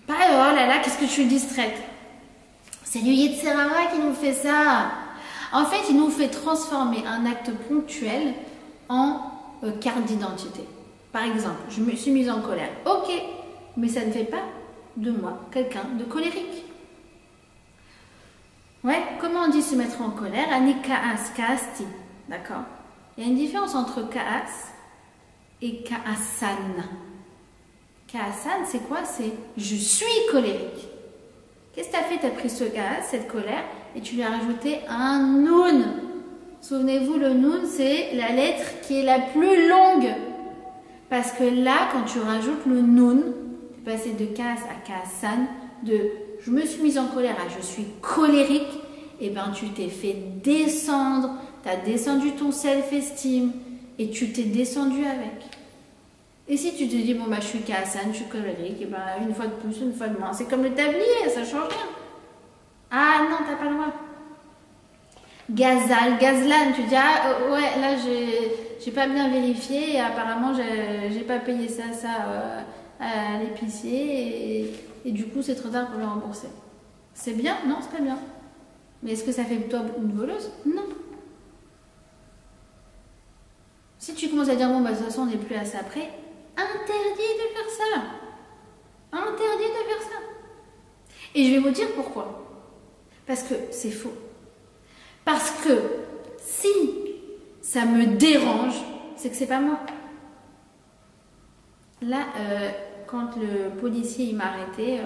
Pas, oh là là, qu'est-ce que je suis distraite. C'est le Yetzirah qui nous fait ça. En fait, il nous fait transformer un acte ponctuel en carte d'identité. Par exemple, je me suis mise en colère. Ok, mais ça ne fait pas de moi quelqu'un de colérique. Ouais, comment on dit se mettre en colère? Ani kaas, kaasti. D'accord? Il y a une différence entre kaas et kaasan. Kaasan, c'est quoi? C'est je suis colérique. Qu'est-ce que tu as fait? Tu as pris ce kaas, cette colère, et tu lui as rajouté un noun. Souvenez-vous, le noun, c'est la lettre qui est la plus longue. Parce que là, quand tu rajoutes le noun, tu es passé de Kaas à Kaasan, de je me suis mise en colère à je suis colérique, et ben tu t'es fait descendre, tu as descendu ton self-esteem et tu t'es descendu avec. Et si tu te dis, bon, bah, je suis Kaasan, je suis colérique, et ben une fois de plus, une fois de moins, c'est comme le tablier, ça change rien. Ah non, t'as pas le droit. Gazal, Gazlan, tu dis, ah ouais, là j'ai pas bien vérifié et apparemment j'ai pas payé ça à l'épicier et du coup c'est trop tard pour le rembourser. C'est bien? Non, c'est pas bien. Mais est-ce que ça fait de toi une voleuse? Non. Si tu commences à dire, bon, bah, de toute façon on n'est plus à ça près, interdit de faire ça. Interdit de faire ça. Et je vais vous dire pourquoi. Parce que c'est faux. Parce que si ça me dérange, c'est que c'est pas moi. Là, quand le policier il m'a arrêté,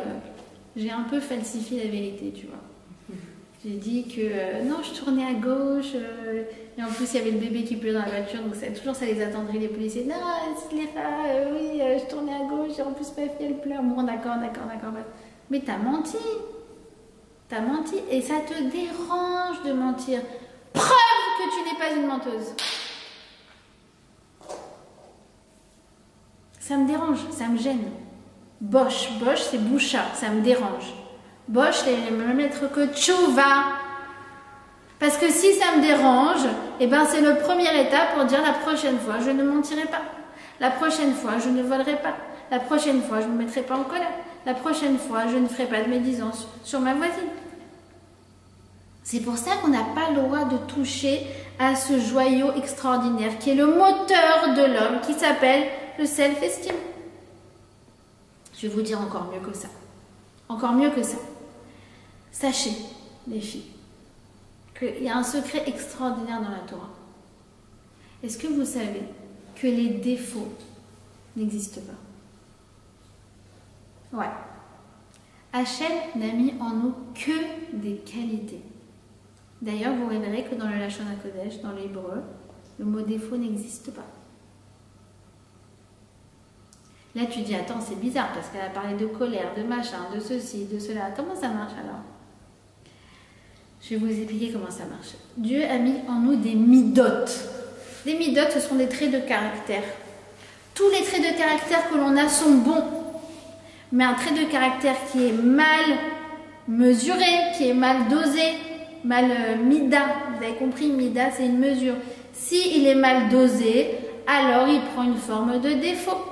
j'ai un peu falsifié la vérité, tu vois. J'ai dit que non, je tournais à gauche, et en plus il y avait le bébé qui pleurait dans la voiture, donc toujours ça les attendrait les policiers. Non, oui, je tournais à gauche, et en plus ma fille elle pleure. Bon, d'accord. Mais t'as menti. T'as menti et ça te dérange de mentir. Preuve que tu n'es pas une menteuse. Ça me dérange, ça me gêne. Bosch c'est boucha, ça me dérange. Bosch, c'est les mêmes lettres que tchouva. Parce que si ça me dérange, eh ben c'est le premier étape pour dire la prochaine fois, je ne mentirai pas. La prochaine fois, je ne volerai pas. La prochaine fois, je ne me mettrai pas en colère. La prochaine fois, je ne ferai pas de médisance sur ma voisine. C'est pour ça qu'on n'a pas le droit de toucher à ce joyau extraordinaire qui est le moteur de l'homme, qui s'appelle le self-esteem. Je vais vous dire encore mieux que ça. Encore mieux que ça. Sachez, les filles, qu'il y a un secret extraordinaire dans la Torah. Est-ce que vous savez que les défauts n'existent pas? Ouais. Hachem n'a mis en nous que des qualités. D'ailleurs, vous verrez que dans le Lashon HaKodesh, dans l'hébreu, le mot défaut n'existe pas. Là, tu dis, attends, c'est bizarre, parce qu'elle a parlé de colère, de machin, de ceci, de cela. Comment ça marche alors? Je vais vous expliquer comment ça marche. Dieu a mis en nous des midot. Les midot, ce sont des traits de caractère. Tous les traits de caractère que l'on a sont bons. Mais un trait de caractère qui est mal mesuré, qui est mal dosé, mal mida, vous avez compris, mida c'est une mesure. S'il est mal dosé, alors il prend une forme de défaut.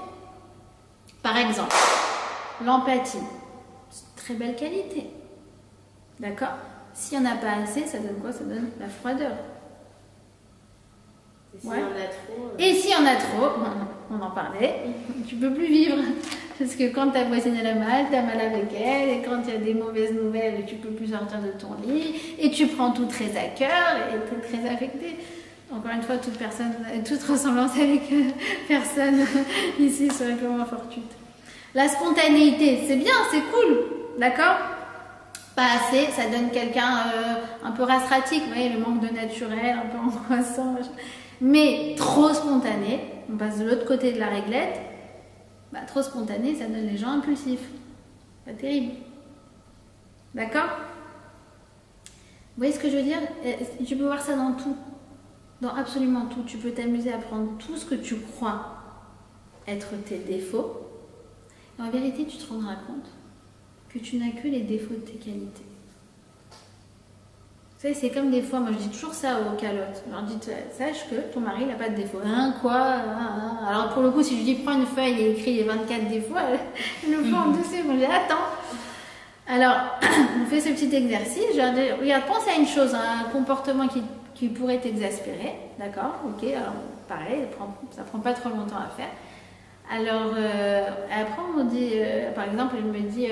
Par exemple, l'empathie, c'est une très belle qualité. D'accord? S'il n'y en a pas assez, ça donne quoi? Ça donne la froideur. Et s'il y en a trop Et s'il y en a trop, on en parlait, tu peux plus vivre. Parce que quand ta voisine elle a mal, tu as mal avec elle. Et quand il y a des mauvaises nouvelles, tu peux plus sortir de ton lit. Et tu prends tout très à cœur et tu es très affecté. Encore une fois, toute ressemblance avec personne ici serait vraiment fortuite. La spontanéité, c'est bien, c'est cool. D'accord? Pas assez, ça donne quelqu'un un peu rastratique. Vous voyez, le manque de naturel, un peu angoissant. Mais trop spontané, on passe de l'autre côté de la réglette. Bah, trop spontané, ça donne les gens impulsifs. Pas terrible. D'accord? Vous voyez ce que je veux dire? Tu peux voir ça dans tout. Dans absolument tout. Tu peux t'amuser à prendre tout ce que tu crois être tes défauts. Et en vérité, tu te rendras compte que tu n'as que les défauts de tes qualités. Vous savez, c'est comme des fois, moi je dis toujours ça aux calottes. Je leur dis, sache que ton mari n'a pas de défaut. Hein, quoi Alors pour le coup, si je dis prends une feuille et écris les 24 défauts, elle le fait en dessus. Moi je dis attends. Alors, on fait ce petit exercice. Je leur dis, regarde, pense à une chose, un comportement qui pourrait t'exaspérer. D'accord? Ok, alors pareil, ça prend pas trop longtemps à faire. Alors, après on me dit, par exemple, elle me dit...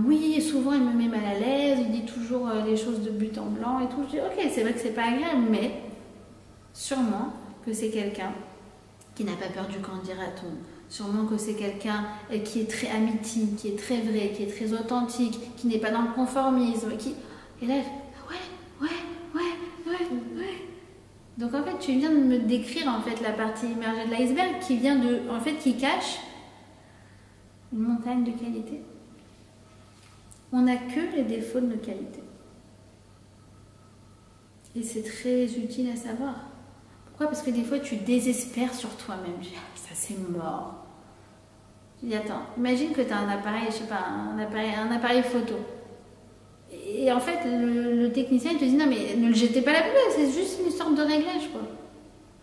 oui, souvent il me met mal à l'aise, il dit toujours les choses de but en blanc et tout. Je dis ok, c'est vrai que c'est pas agréable, mais sûrement que c'est quelqu'un qui n'a pas peur du qu'en dira Sûrement que c'est quelqu'un qui est très amitié, qui est très vrai, qui est très authentique, qui n'est pas dans le conformisme, qui... Et là, ouais. Donc en fait, tu viens de me décrire en fait la partie immergée de l'iceberg qui vient de, en fait, qui cache une montagne de qualité. On n'a que les défauts de nos qualités. Et c'est très utile à savoir. Pourquoi? Parce que des fois, tu désespères sur toi-même. Tu dis, ah, ça c'est mort. Tu dis, attends, imagine que tu as un appareil, je sais pas, un appareil photo. Et en fait, le technicien il te dit, non mais ne le jetez pas à la poubelle, c'est juste une sorte de réglage, quoi.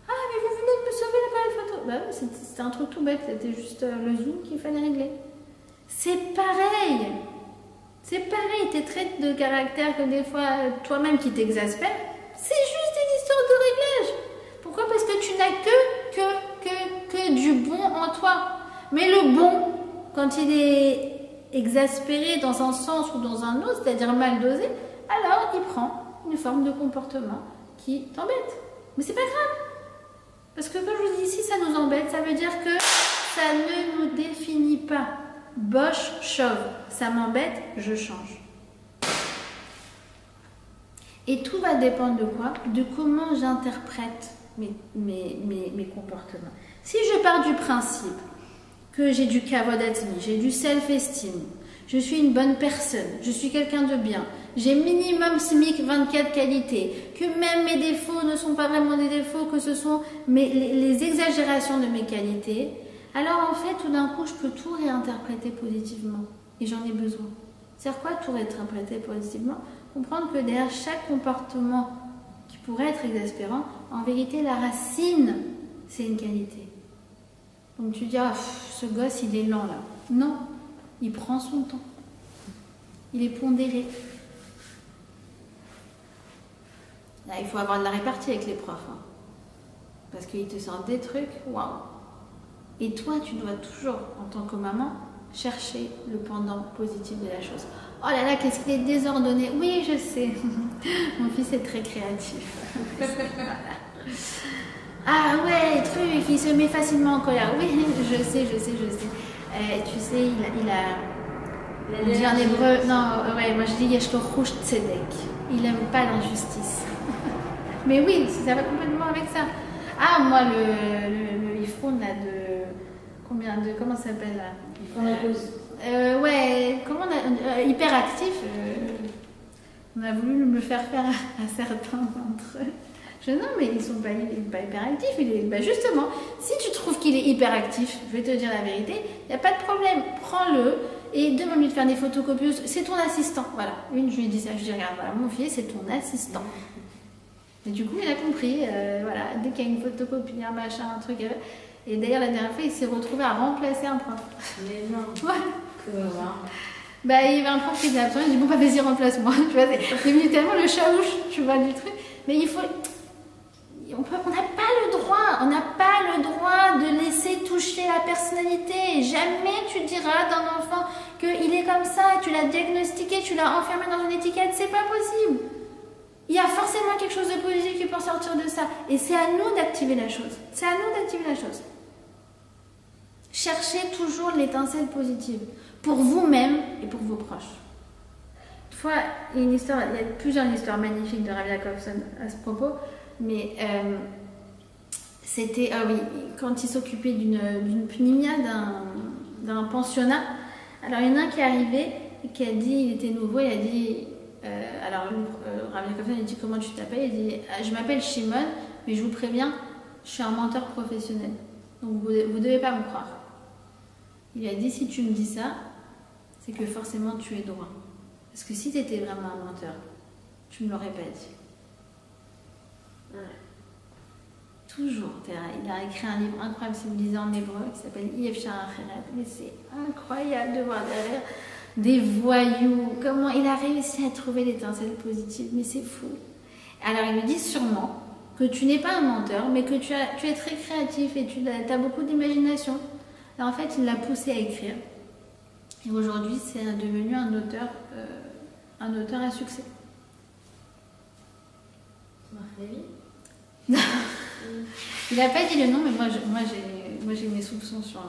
Ah, mais vous venez de me sauver l'appareil photo. Bah oui, c'était un truc tout bête, c'était juste le zoom qu'il fallait régler. C'est pareil. C'est pareil, tes traits de caractère que des fois, toi-même qui t'exaspère, c'est juste une histoire de réglage. Pourquoi? Parce que tu n'as que du bon en toi. Mais le bon, quand il est exaspéré dans un sens ou dans un autre, c'est-à-dire mal dosé, alors il prend une forme de comportement qui t'embête. Mais c'est pas grave. Parce que comme je vous dis, si ça nous embête, ça veut dire que ça ne nous définit pas. Bosch, chauve, ça m'embête, je change. Et tout va dépendre de quoi? De comment j'interprète mes comportements. Si je pars du principe que j'ai du kavod-atzmi, j'ai du self-esteem, je suis une bonne personne, je suis quelqu'un de bien, j'ai minimum SMIC 24 qualités, que même mes défauts ne sont pas vraiment des défauts, que ce sont les exagérations de mes qualités, alors en fait, tout d'un coup, je peux tout réinterpréter positivement. Et j'en ai besoin. C'est-à-dire quoi, tout réinterpréter positivement? Comprendre que derrière chaque comportement qui pourrait être exaspérant, en vérité, la racine, c'est une qualité. Donc tu dis, ah, ce gosse, il est lent là. Non, il prend son temps. Il est pondéré. Là, il faut avoir de la répartie avec les profs. Hein. Parce qu'ils te sortent des trucs, waouh. Et toi, tu dois toujours, en tant que maman, chercher le pendant positif de la chose. Oh là là, qu'est-ce qu'il est désordonné. Oui, je sais. Mon fils est très créatif. Voilà. Ah ouais, truc, il se met facilement en colère. Oui, je sais. Tu sais, il dit en hébreu, non, ouais, moi je dis Yeshlo Rouge Tzedek. Il n'aime pas l'injustice. Mais oui, ça va complètement avec ça. Ah, moi, le Ifroun là de. Comment ça s'appelle là? Ouais, hyperactif. On a voulu me faire à certains d'entre eux. Non, mais ils sont pas hyperactifs. Justement, si tu trouves qu'il est hyperactif, je vais te dire la vérité, il n'y a pas de problème. Prends-le et demande-lui de faire des photocopieuses. C'est ton assistant. Voilà. Je lui dis ça, je dis regarde, voilà, mon fils, c'est ton assistant. Et du coup, il a compris. Voilà, dès qu'il y a une photocopie, un machin, un truc. Et d'ailleurs, la dernière fois, il s'est retrouvé à remplacer un prof. Mais non. Ouais. Bah, il y avait un prof qui était absent. Il dit bon, bah, vas-y, remplace-moi. Tu vois, c'est devenu tellement le chaouche, tu vois, du truc. Mais il faut. On n'a pas le droit de laisser toucher la personnalité. Jamais tu diras d'un enfant qu'il est comme ça, tu l'as diagnostiqué, tu l'as enfermé dans une étiquette. C'est pas possible. Il y a forcément quelque chose de positif qui peut sortir de ça. Et c'est à nous d'activer la chose. C'est à nous d'activer la chose. Cherchez toujours l'étincelle positive. Pour vous-même et pour vos proches. Une fois, il y a plusieurs histoires magnifiques de Rabbi Jacobson à ce propos. Mais c'était, ah oui, quand il s'occupait d'une pnimia, d'un pensionnat, alors il y en a un qui est arrivé et qui a dit, il était nouveau, il a dit, Rabbi Jacobson a dit comment tu t'appelles, il dit je m'appelle Shimon, mais je vous préviens, je suis un menteur professionnel, donc vous ne devez pas me croire. Il a dit si tu me dis ça, c'est que forcément tu es droit, parce que si tu étais vraiment un menteur, tu ne me l'aurais pas dit. Ouais. Toujours. Il a écrit un livre incroyable, si vous lisez en hébreu, qui s'appelle Yef Shar Acheret. Mais c'est incroyable de voir derrière des voyous. Comment il a réussi à trouver l'étincelle positive. Mais c'est fou. Alors il me dit sûrement que tu n'es pas un menteur, mais que tu es très créatif et tu as beaucoup d'imagination. Alors en fait, il l'a poussé à écrire. Et aujourd'hui, c'est devenu un auteur à succès. Marc Lévy. Il n'a pas dit le nom, mais moi j'ai moi j'ai mes soupçons sur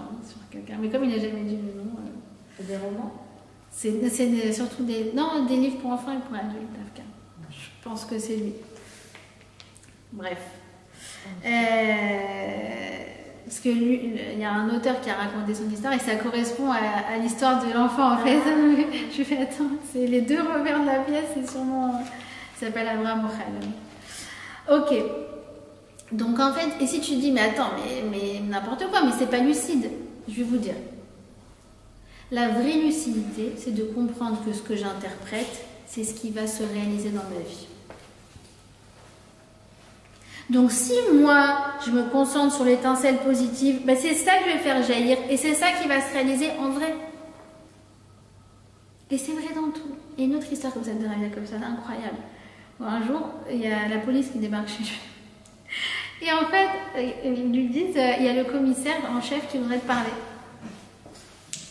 quelqu'un. Mais comme il n'a jamais dit le nom. C'est des romans? C'est surtout des livres pour enfants et pour adultes, Afka. Je pense que c'est lui. Bref. Parce que lui, il y a un auteur qui a raconté son histoire et ça correspond à l'histoire de l'enfant en fait. Je fais attends, c'est les deux revers de la pièce, c'est sûrement. Ça s'appelle Abraham Mochal. Ok. Donc en fait, et si tu dis, mais attends, mais n'importe quoi, mais c'est pas lucide, je vais vous dire. La vraie lucidité, c'est de comprendre que ce que j'interprète, c'est ce qui va se réaliser dans ma vie. Donc si moi, je me concentre sur l'étincelle positive, ben c'est ça que je vais faire jaillir et c'est ça qui va se réaliser en vrai. Et c'est vrai dans tout. Et une autre histoire comme ça, incroyable. Bon, un jour, il y a la police qui débarque chez lui. Et en fait, ils lui disent, il y a le commissaire en chef qui voudrait te parler.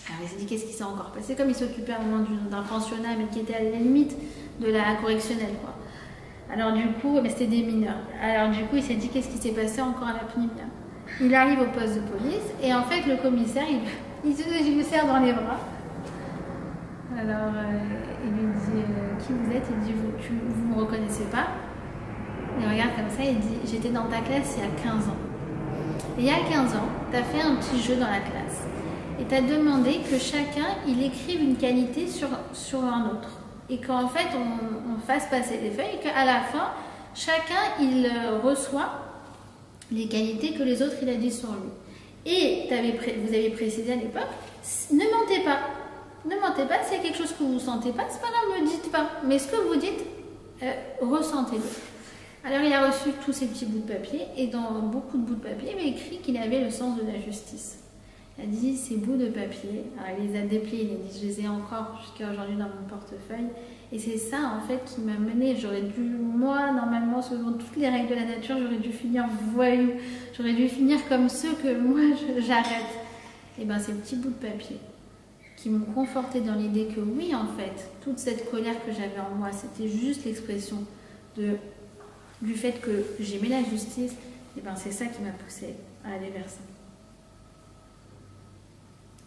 Alors il s'est dit, qu'est-ce qui s'est encore passé? Comme il s'occupait à un moment d'un pensionnat, mais qui était à la limite de la correctionnelle, quoi. Alors du coup, mais c'était des mineurs. Alors du coup, il s'est dit, qu'est-ce qui s'est passé encore à la pénible? Il arrive au poste de police, et en fait, le commissaire, il le serre dans les bras. Alors, il lui dit, qui vous êtes? Il dit, vous ne me reconnaissez pas? Il regarde comme ça, il dit, j'étais dans ta classe il y a 15 ans. Et il y a 15 ans, tu as fait un petit jeu dans la classe. Et tu as demandé que chacun, il écrive une qualité sur un autre. Et qu'en fait, on fasse passer les feuilles et qu'à la fin, chacun, il reçoit les qualités que les autres, il a dit sur lui. Et vous avez précisé à l'époque, ne mentez pas. Ne mentez pas, s'il y a quelque chose que vous ne sentez pas, c'est pas grave, ne le dites pas. Mais ce que vous dites, ressentez-le. Alors il a reçu tous ces petits bouts de papier et dans beaucoup de bouts de papier, il avait écrit qu'il avait le sens de la justice. Il a dit ces bouts de papier, alors il les a dépliés, il a dit je les ai encore jusqu'à aujourd'hui dans mon portefeuille et c'est ça en fait qui m'a mené. J'aurais dû, moi normalement selon toutes les règles de la nature, j'aurais dû finir voyou, j'aurais dû finir comme ceux que moi j'arrête. Et bien ces petits bouts de papier qui m'ont conforté dans l'idée que oui en fait, toute cette colère que j'avais en moi, c'était juste l'expression du fait que j'aimais la justice, et ben c'est ça qui m'a poussée à aller vers ça.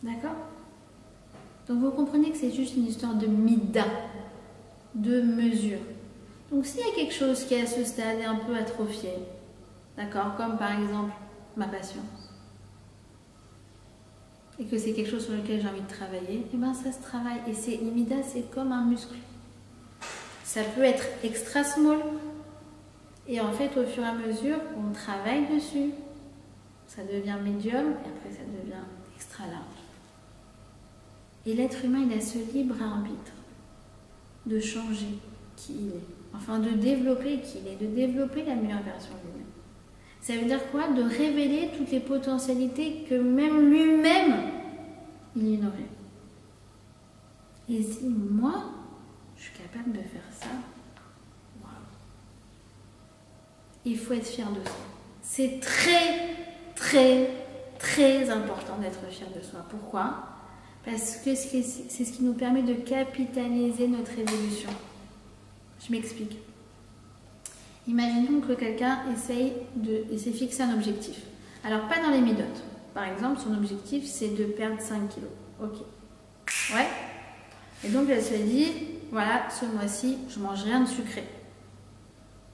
D'accord? Donc vous comprenez que c'est juste une histoire de mida, de mesure. Donc s'il y a quelque chose qui à ce stade est un peu atrophié, d'accord, comme par exemple ma patience, et que c'est quelque chose sur lequel j'ai envie de travailler, et ben ça se travaille. Et c'est mida, c'est comme un muscle. Ça peut être extra small. Et en fait, au fur et à mesure, on travaille dessus. Ça devient médium et après ça devient extra large. Et l'être humain, il a ce libre arbitre de changer qui il est. Enfin, de développer qui il est, de développer la meilleure version de lui-même. Ça veut dire quoi? De révéler toutes les potentialités que même lui-même, il ignorait. Et si moi, je suis capable de faire ça, il faut être fier de soi. C'est très, très, très important d'être fier de soi. Pourquoi? Parce que c'est ce qui nous permet de capitaliser notre évolution. Je m'explique. Imaginons que quelqu'un essaie de fixer un objectif. Alors, pas dans les midotes. Par exemple, son objectif, c'est de perdre 5 kilos. Ok. Ouais. Et donc, elle se dit, voilà, ce mois-ci, je mange rien de sucré.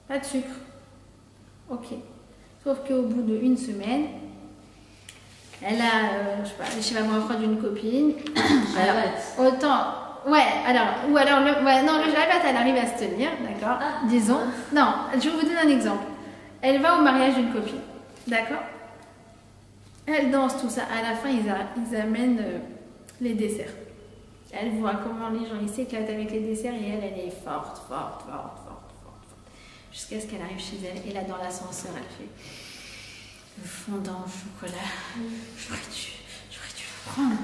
Pas de sucre. Ok. Sauf qu'au bout d'une semaine, elle a, je sais pas moi, d'une copine. Alors, autant, ouais, alors, ou alors, non, le jalabate, elle arrive à se tenir, d'accord, disons. Non, je vous donne un exemple. Elle va au mariage d'une copine, d'accord. Elle danse, tout ça. À la fin, ils amènent les desserts. Elle voit comment les gens, ils s'éclatent avec les desserts et elle est forte. Jusqu'à ce qu'elle arrive chez elle et là dans l'ascenseur elle fait le fondant au chocolat. J'aurais dû le prendre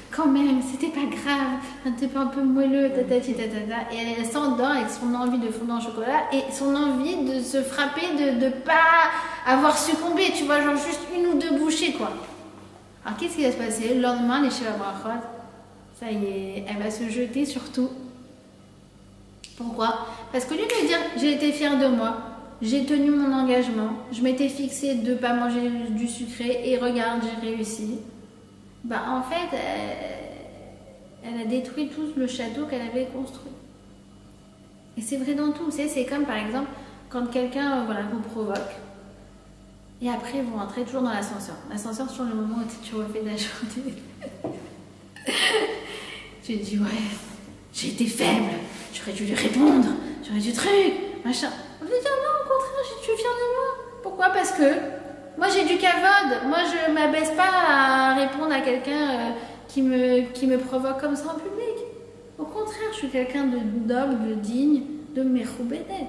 quand même, c'était pas grave, un peu moelleux, tatati tatata. Et elle s'endort avec son envie de fondant au chocolat et son envie de se frapper, de pas avoir succombé, tu vois, genre juste une ou deux bouchées quoi. Alors qu'est-ce qui va se passer? Le lendemain, les cheveux brachot, ça y est, elle va se jeter sur tout. Pourquoi? Parce qu'au lieu de lui dire j'ai été fière de moi, j'ai tenu mon engagement, je m'étais fixée de ne pas manger du sucré et regarde, j'ai réussi. Bah, en fait, elle a détruit tout le château qu'elle avait construit. Et c'est vrai dans tout. Vous savez, c'est comme par exemple quand quelqu'un voilà, vous provoque et après vous rentrez toujours dans l'ascenseur. L'ascenseur, sur le moment où tu refais de la journée, tu te dis ouais, j'ai été faible, j'aurais dû lui répondre, j'aurais dû truc, machin. On veut dire non, au contraire, je suis fière de moi. Pourquoi? Parce que moi j'ai du kavod, moi je m'abaisse pas à répondre à quelqu'un qui me provoque comme ça en public. Au contraire, je suis quelqu'un de noble, de digne, de mechoubédet.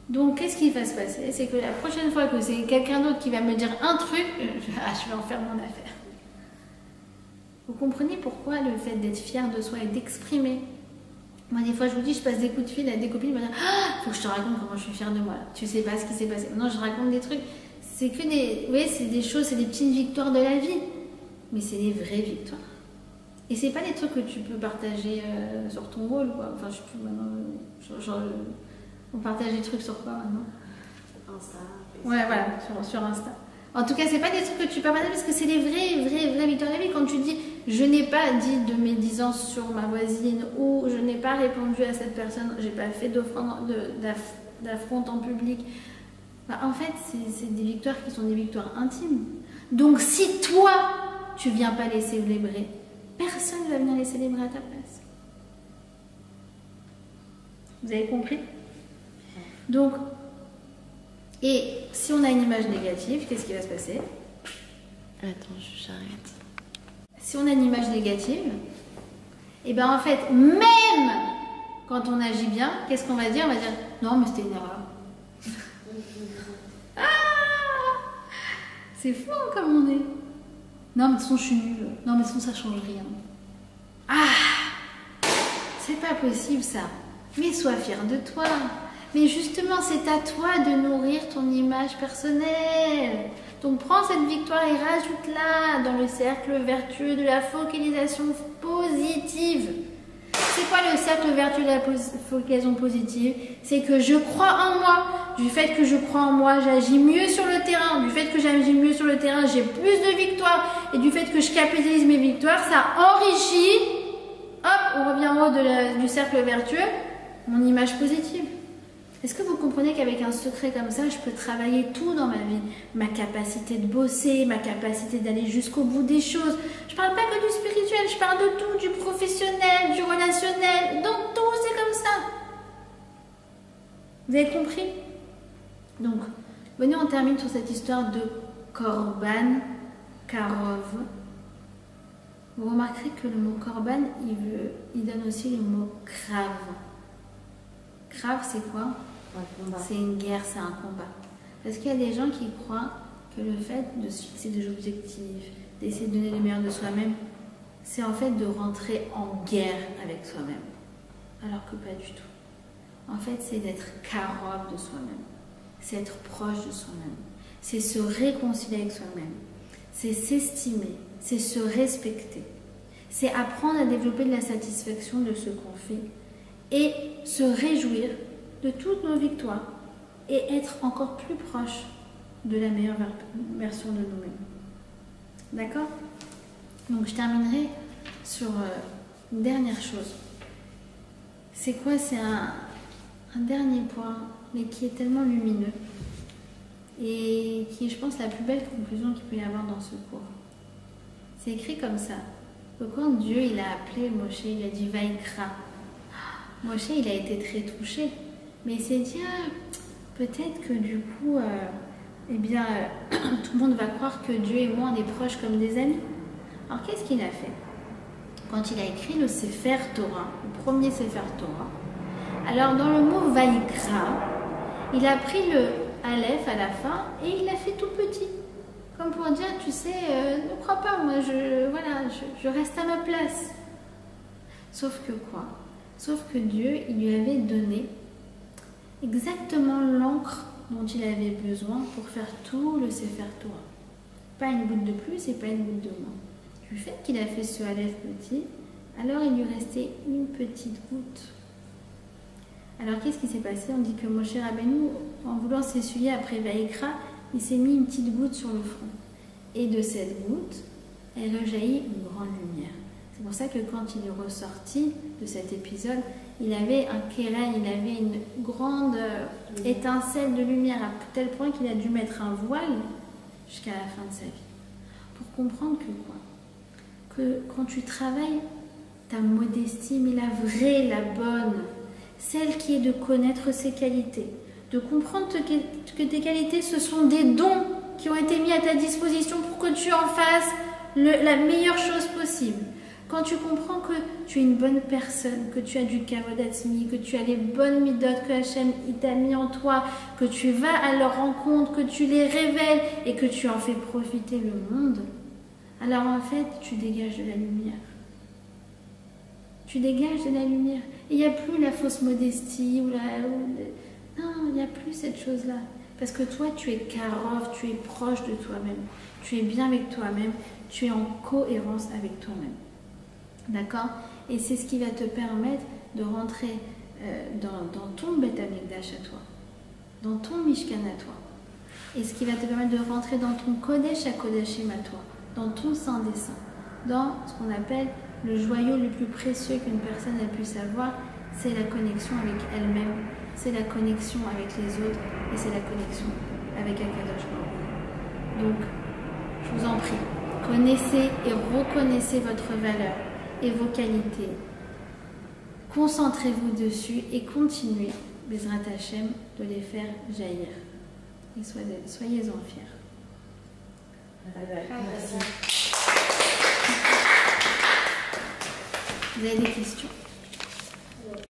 Donc qu'est-ce qui va se passer? C'est que la prochaine fois que c'est quelqu'un d'autre qui va me dire un truc, je vais en faire mon affaire. Vous comprenez pourquoi le fait d'être fier de soi et d'exprimer. Moi, des fois, je vous dis, je passe des coups de fil à des copines, ils me disent ah, faut que je te raconte comment je suis fière de moi. Tu sais pas ce qui s'est passé. Non, je raconte des trucs. C'est que des. Vous voyez, c'est des choses, c'est des petites victoires de la vie. Mais c'est des vraies victoires. Et c'est pas des trucs que tu peux partager sur ton rôle, quoi. Enfin, je sais plus maintenant. On partage des trucs sur quoi maintenant? Insta. Ouais, voilà, sur Insta. En tout cas, c'est pas des trucs que tu peux partager parce que c'est des vraies victoires de la vie. Quand tu dis je n'ai pas dit de médisance sur ma voisine ou je n'ai pas répondu à cette personne, j'ai pas fait d'affront en public. Bah, en fait, c'est des victoires qui sont des victoires intimes. Donc, si toi, tu viens pas les célébrer, personne ne va venir les célébrer à ta place. Vous avez compris? Donc, et si on a une image négative, qu'est-ce qui va se passer? Attends, j'arrête. Si on a une image négative, et ben en fait, même quand on agit bien, qu'est-ce qu'on va dire? On va dire non, mais c'était une erreur. Ah, c'est fou hein, comme on est. Non, mais de toute façon, je suis nulle. Non, mais de toute façon, ça change rien. Ah, c'est pas possible ça. Mais sois fier de toi. Mais justement, c'est à toi de nourrir ton image personnelle. Donc prends cette victoire et rajoute-la dans le cercle vertueux de la focalisation positive. C'est quoi le cercle vertueux de la focalisation positive? C'est que je crois en moi. Du fait que je crois en moi, j'agis mieux sur le terrain. Du fait que j'agis mieux sur le terrain, j'ai plus de victoires. Et du fait que je capitalise mes victoires, ça enrichit. Hop, on revient en haut du cercle vertueux, mon image positive. Est-ce que vous comprenez qu'avec un secret comme ça, je peux travailler tout dans ma vie? Ma capacité de bosser, ma capacité d'aller jusqu'au bout des choses. Je parle pas que du spirituel, je parle de tout, du professionnel, du relationnel. Donc tout, c'est comme ça. Vous avez compris? Donc, venez, on termine sur cette histoire de Korban Karov. Vous remarquerez que le mot Korban, il donne aussi le mot Krav. Krav, c'est quoi? C'est une guerre, c'est un combat. Parce qu'il y a des gens qui croient que le fait de se fixer des objectifs, d'essayer de donner le meilleur de soi-même, c'est en fait de rentrer en guerre avec soi-même. Alors que pas du tout. En fait, c'est d'être karov de soi-même. C'est être proche de soi-même. C'est se réconcilier avec soi-même. C'est s'estimer. C'est se respecter. C'est apprendre à développer de la satisfaction de ce qu'on fait et se réjouir de toutes nos victoires et être encore plus proche de la meilleure version de nous-mêmes. D'accord? Donc je terminerai sur une dernière chose. C'est quoi? C'est un dernier point, mais qui est tellement lumineux et qui est, je pense, la plus belle conclusion qu'il peut y avoir dans ce cours. C'est écrit comme ça. Que quand Dieu il a appelé Moshe, il a dit Vaikra. Moshe, il a été très touché. Mais il s'est dit, peut-être que du coup, tout le monde va croire que Dieu et moi, on est proches comme des amis. Alors, qu'est-ce qu'il a fait? Quand il a écrit le Sefer Torah, le premier Sefer Torah, alors dans le mot Vaikra, il a pris le Aleph à la fin et il l'a fait tout petit. Comme pour dire, tu sais, ne crois pas, moi, je reste à ma place. Sauf que quoi? Sauf que Dieu, il lui avait donné exactement l'encre dont il avait besoin pour faire tout le Sefer Torah. Pas une goutte de plus et pas une goutte de moins. Du fait qu'il a fait ce Aleph petit, alors il lui restait une petite goutte. Alors qu'est-ce qui s'est passé? On dit que Moshe Rabbeinu, en voulant s'essuyer après Vaïkra, il s'est mis une petite goutte sur le front. Et de cette goutte, elle rejaillit une grande lumière. C'est pour ça que quand il est ressorti de cet épisode, il avait un kéren, il avait une grande étincelle de lumière, à tel point qu'il a dû mettre un voile jusqu'à la fin de sa vie. Pour comprendre que quoi? Que quand tu travailles ta modestie, mais la vraie, la bonne, celle qui est de connaître ses qualités, de comprendre que tes qualités, ce sont des dons qui ont été mis à ta disposition pour que tu en fasses la meilleure chose possible. Quand tu comprends que tu es une bonne personne, que tu as du kavod atzmi, que tu as les bonnes midotes que Hachem t'a mis en toi, que tu vas à leur rencontre, que tu les révèles et que tu en fais profiter le monde, alors en fait, tu dégages de la lumière. Tu dégages de la lumière. Et il n'y a plus la fausse modestie. Non, il n'y a plus cette chose-là. Parce que toi, tu es karov, tu es proche de toi-même. Tu es bien avec toi-même. Tu es en cohérence avec toi-même. D'accord? Et c'est ce qui va te permettre de rentrer dans ton Beth Amikdash à toi. Dans ton Mishkan à toi. Et ce qui va te permettre de rentrer dans ton Kodesh à Kodashim à toi. Dans ton Saint des Saints. Dans ce qu'on appelle le joyau le plus précieux qu'une personne a pu savoir, c'est la connexion avec elle-même, c'est la connexion avec les autres et c'est la connexion avec Akadosh Baruch. Donc, je vous en prie, connaissez et reconnaissez votre valeur et vos qualités. Concentrez-vous dessus et continuez, Bezrat Hashem, de les faire jaillir. Et soyez-en fiers. Merci. Vous avez des questions?